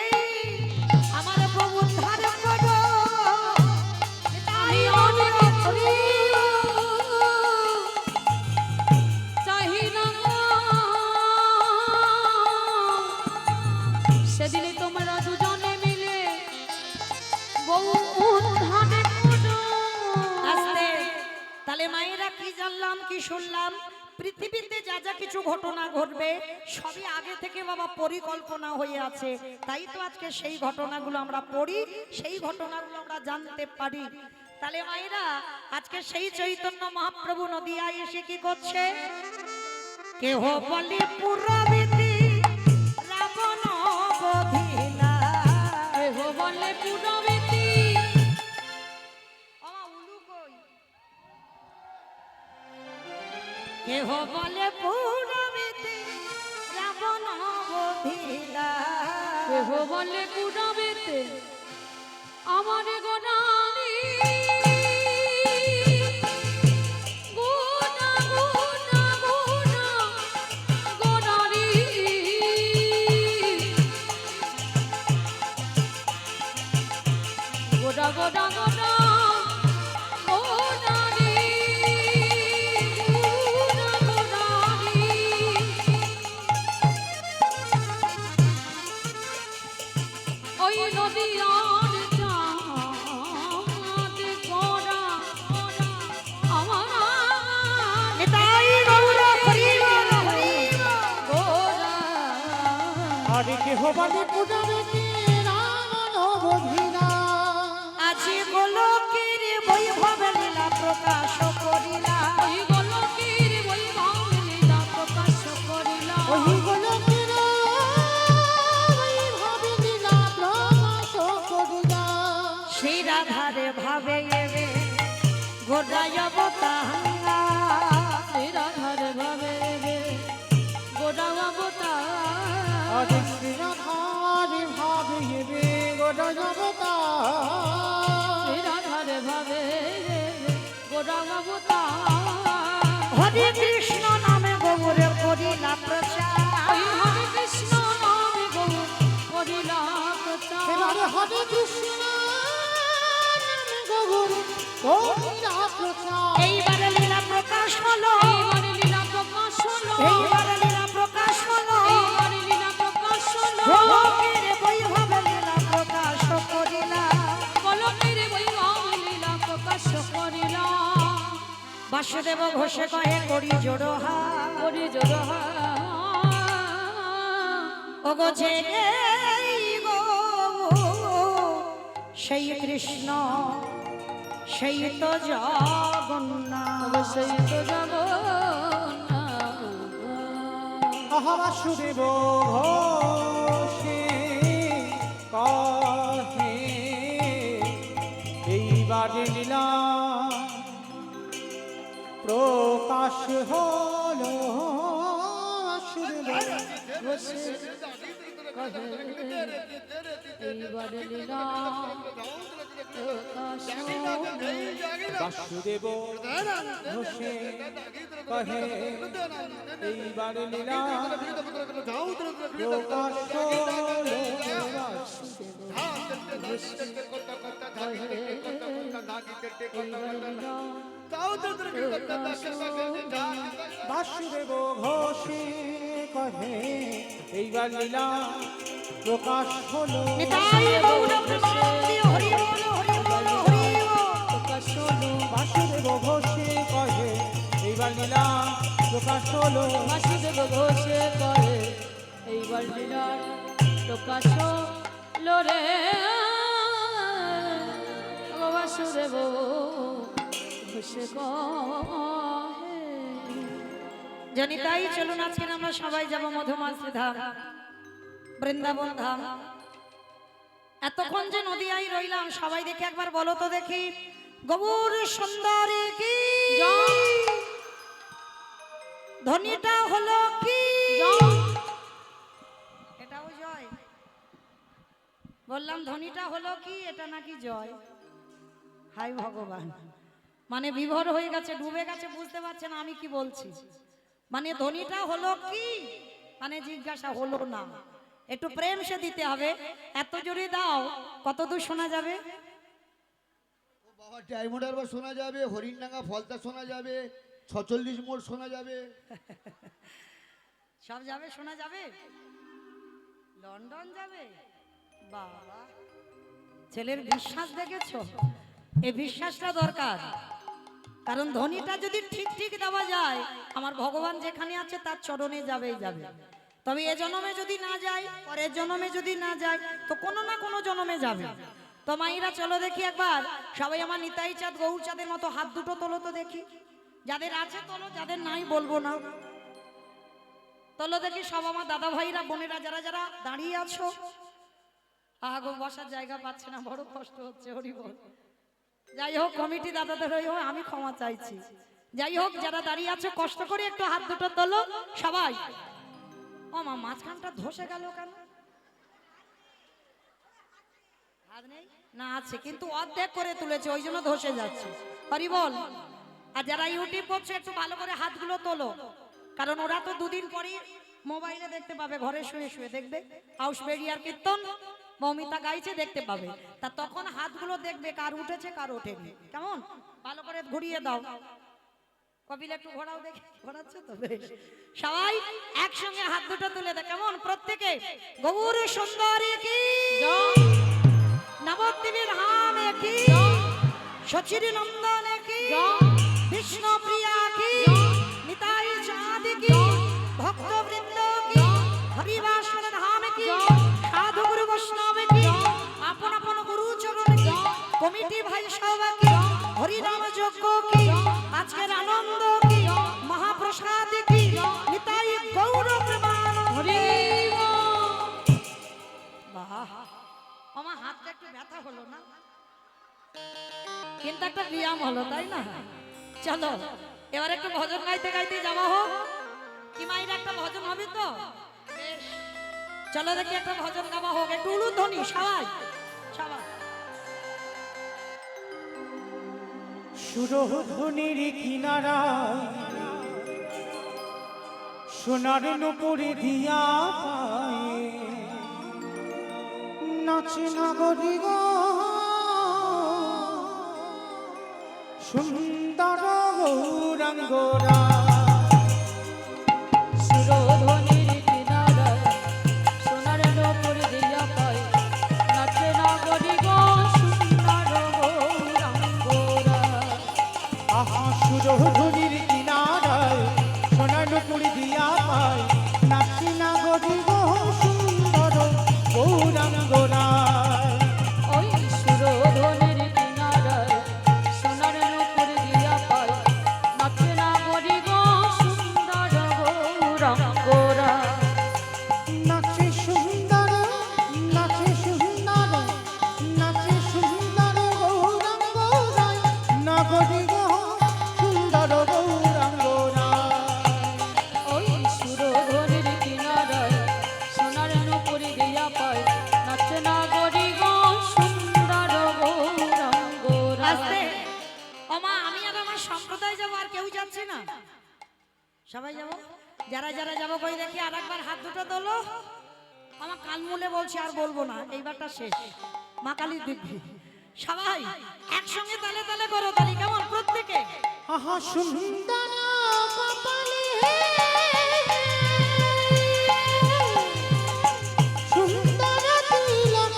আমার বউ উদ্ধার করো। আমি অনুরোধ করি, চাহি না সেদিনে তোমরা দুজনে মিলে বউ উদ্ধার করো। আস্তে তাহলে মায়েরা কি জানলাম কি শুনলাম, পৃথিবীতে যা যা কিছু ঘটনা ঘটবে সবই আগে থেকে বাবা পরিকল্পনা হয়ে আছে। তাই তো আজকে সেই ঘটনাগুলো আমরা পড়ি, সেই ঘটনাগুলো আমরা জানতে পারি। তাহলে মায়েরা আজকে সেই চৈতন্য মহাপ্রভু নদিয়ায় এসে কি করছে? কেহ বলে পুরবিতি রাবণ বধিলা, কেহ বলে পুরবিতি, কেহ বলে পুরবিতি রাবণ বধিলা, কেহ বলে পুরবিতি আমার গোনানি গোটা গোটা গোটা আমার কেহবালি পূজাবে কি রাম নবধীরা আজি গোলকের বৈভব লীলা প্রকাশ করিলা ওই গোলকের বৈভব লীলা প্রকাশ করিলা ওই গোলকের বৈভব লীলা প্রকাশ করিলা সেই রাধারে ভাবে এবে গোড়ায় অবতারা শ্রী রাধার ভাবে রে গোড়া অবতার আরে শ্রী রাধার ভাবে এবে গোড়া অবতার শ্রী রাধার ভাবে রে গোড়া অবতার হরে কৃষ্ণ নামে গৌরে করিলা প্রচার ওই হরে কৃষ্ণ নামে গৌর করিলা প্রচার এবারে হরে কৃষ্ণ নামে গৌর করিলা প্রচার এইবারে লীলা প্রকাশ হলো এইবারে লীলা প্রকাশ হলো এইবারে লীলা প্রকাশ হলো এইবারে লীলা প্রকাশ হলো গোলকের বৈভব লীলা প্রকাশ করিলা গোলকের বৈভব লীলা প্রকাশ করিলা বাসুদেব ঘোষে কহে করি জোড়হা করি জোড়হা ওগো জেগে গো সেই কৃষ্ণ সেই তো জগন্নাথ অবশ্যই তো যাব আহা বাসুদেব ঘোষে কহে এইবারে লীলা প্রকাশ হলো বাসুদেব বসে কহে এইবারে লীলা প্রকাশ বাসুদেব ঘোষে কহে এইবারে লীলা প্রকাশ হলো বাসুদেব ঘোষে কহে এইবার লীলা প্রকাশ হলো নিতাই গৌর প্রেমানন্দে হরি বল হরি বল হরি বল প্রকাশ হলো বাসুদেব ঘোষে কহে এইবার লীলা প্রকাশ হলো বাসুদেব ঘোষে করে এইবার লীলার প্রকাশ হলো রে ও বাসুদেব ঘোষে কহে জনিতাই চলুন আজকে আমরা সবাই যাব মধুমাছি ধাম বৃন্দাবন ধাম এতক্ষণ যে নদিয়ায় রইলাম সবাই দেখে একবার বলো তো দেখি গৌর সুন্দরী কি ধ্বনিটা হলো কি এটাও জয় বললাম ধ্বনিটা হলো কি এটা নাকি জয় হাই ভগবান মানে বিভোর হয়ে গেছে ডুবে গেছে বুঝতে পারছেন আমি কি বলছি মানে ধ্বনিটা হলো কি মানে জিজ্ঞাসা হলো না একটু প্রেম সে দিতে হবে এত জোরে দাও কত দূর শোনা যাবে বাবা ডায়মন্ড হারবার শোনা যাবে হরিণডাঙ্গা ফলতা শোনা যাবে 46 মোড় শোনা যাবে সব যাবে শোনা যাবে লন্ডন যাবে বাবা ছেলের বিশ্বাস দেখেছো এই বিশ্বাসটা দরকার কারণ ধ্বনিটা যদি ঠিক ঠিক দেওয়া যায় আমার ভগবান যেখানে আছে তার চরণে যাবেই যাবে তবে এ জন্মে যদি না যায় পরের জন্মে যদি না যায় তো কোনো না কোনো জন্মে যাবে তো মাইরা চলো দেখি একবার সবাই আমার নিতাই চাঁদ গৌর চাঁদের মতো হাত দুটো তোলো তো দেখি যাদের আছে তোলো যাদের নাই বলবো না তোলো দেখি সব আমার দাদা ভাইরা বোনেরা যারা যারা দাঁড়িয়ে আছো আগো বসার জায়গা পাচ্ছে না বড় কষ্ট হচ্ছে হরি বল যাই হোক কমিটি দাদাদের হয়ে আমি ক্ষমা চাইছি যাই হোক যারা দাঁড়িয়ে আছো কষ্ট করে একটু হাত দুটো তোলো সবাই ও মা মাঝখানটা ধসে গেল কেন হাত নেই না আছে কিন্তু অর্ধেক করে তুলেছে ওই জন্য ধসে যাচ্ছে হরি বল আর যারা ইউটিউব করছে একটু ভালো করে হাতগুলো তোলো কারণ ওরা তো দুদিন পরে মোবাইলে দেখতে পাবে ঘরে শুয়ে শুয়ে দেখবে হাউস বেরিয়ার কীর্তন মমিতা গাইছে দেখতে পাবে তা তখন হাতগুলো দেখবে কার উঠেছে কার ওঠেনি কেমন ভালো করে ঘুরিয়ে দাও কপিল একটু ঘোরাও দেখে ঘোরাচ্ছে তো বেশ সবাই একসঙ্গে হাত দুটো তুলে দেয় কেমন প্রত্যেকে গৌর সুন্দরী কি নবদ্বীপের ধামে কি সচির নন্দনে কি বিষ্ণু প্রিয়া কি নিতাই চাঁদ কি ভক্তবৃন্দ কি হরিবাসর ধাম কি কমিটি ভাই সভা কি হরিনাম যজ্ঞ কি আজকের আনন্দ কি মহাপ্রসাদ কি নিতাই গৌর প্রেমানন্দে বাহ আমার হাতটা একটু ব্যথা হলো না কিন্তু একটা ব্যায়াম হলো তাই না চলো এবার একটু ভজন গাইতে গাইতে যাওয়া হোক কি মায়ের একটা ভজন হবে তো বেশ চলো দেখি একটা ভজন গাওয়া হোক একটু উলুধ্বনি সবাই সবাই সুরধ্বনির কিনারায় সোনার নুপুরে দিয়া পায়ে নাচে নাগরি গো সুন্দর গৌরাঙ্গরা সুরধ্বনির কিনারায় সোনার নূপুর দিয়া পায় নাচে নাগরি গো সুন্দর গৌরাঙ্গরা আহা সুরধ্বনির কিনারায় সোনার নুপুরে দিয়া পায় নাচে নাগরি গো সুন্দর গৌরাঙ্গরা ওই সুরধ্বনির কিনারায় সোনার নূপুর দিয়া পায় নাচে নাগরি গো সুন্দর গৌরাঙ্গরা নাচে সুন্দর নাচে সুন্দর নাচে সুন্দর গৌরাঙ্গ রায় নাগরি গো সুন্দর গৌরাঙ্গ রায় ওই সুরধ্বনির কিনারায় সোনার নূপুর দিয়া পায় নাচে নাগরি গো সুন্দর গৌরাঙ্গরা আস্তে ওমা আমি আর আমার সম্প্রদায় যাবো আর কেউ যাচ্ছে না সবাই যাবো যারা যারা যাবো কই দেখি আর একবার হাত দুটো তোলো আমার কান মুলে বলছি আর বলবো না এইবারটা শেষ মা কালীর দিব্যি সবাই একসঙ্গে তালে তালে করো তালি কেমন প্রত্যেকে আহা সুন্দর কপালে সুন্দর তিলক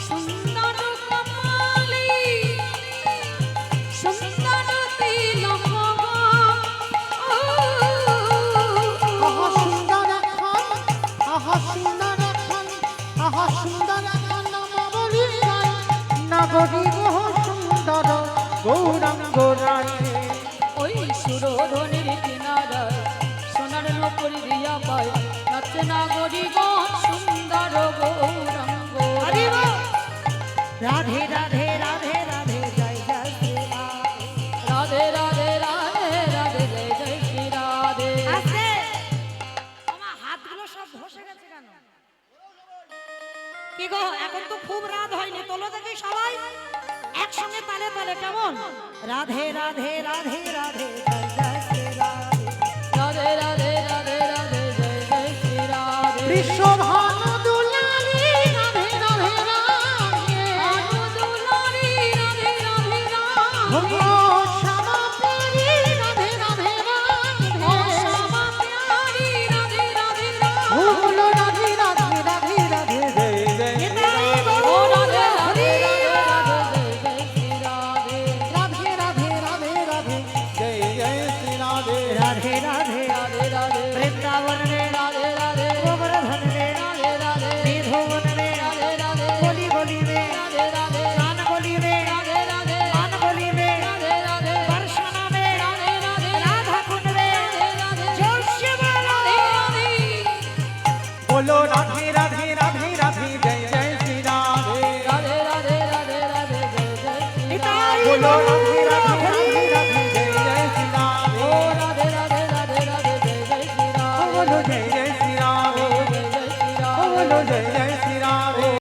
সুন্দর কপালি সুন্দর তিলক আহা সুন্দর খান আহা সুন্দর খান আহা সুন্দর খান নামবলি রায় নাগরি গো সুন্দর গৌরাঙ্গ রায় ওই সুরধ্বনির কিনারায় সোনার নূপুর দিয়া পায় নাচে নাগরি গো সুন্দর গৌরাঙ্গ হরি বল। রাধে রাধে রাধে রাধে জয় জয় শ্রী রাম। রাধে রাধে রাধে রাধে জয় জয় শ্রী রাধে আস্তে আমার হাতগুলো সব ধসে গেছে কেন কি গো এখন তো খুব রাত হয়নি তোলো দেখি সবাই একসঙ্গে তালে তালে কেমন রাধে রাধে রাধে রাধে জয় জয় শ্রী রাধে রাধে রাধে রাধে রাধে জয় জয় শ্রী রাধে বিশ্বভার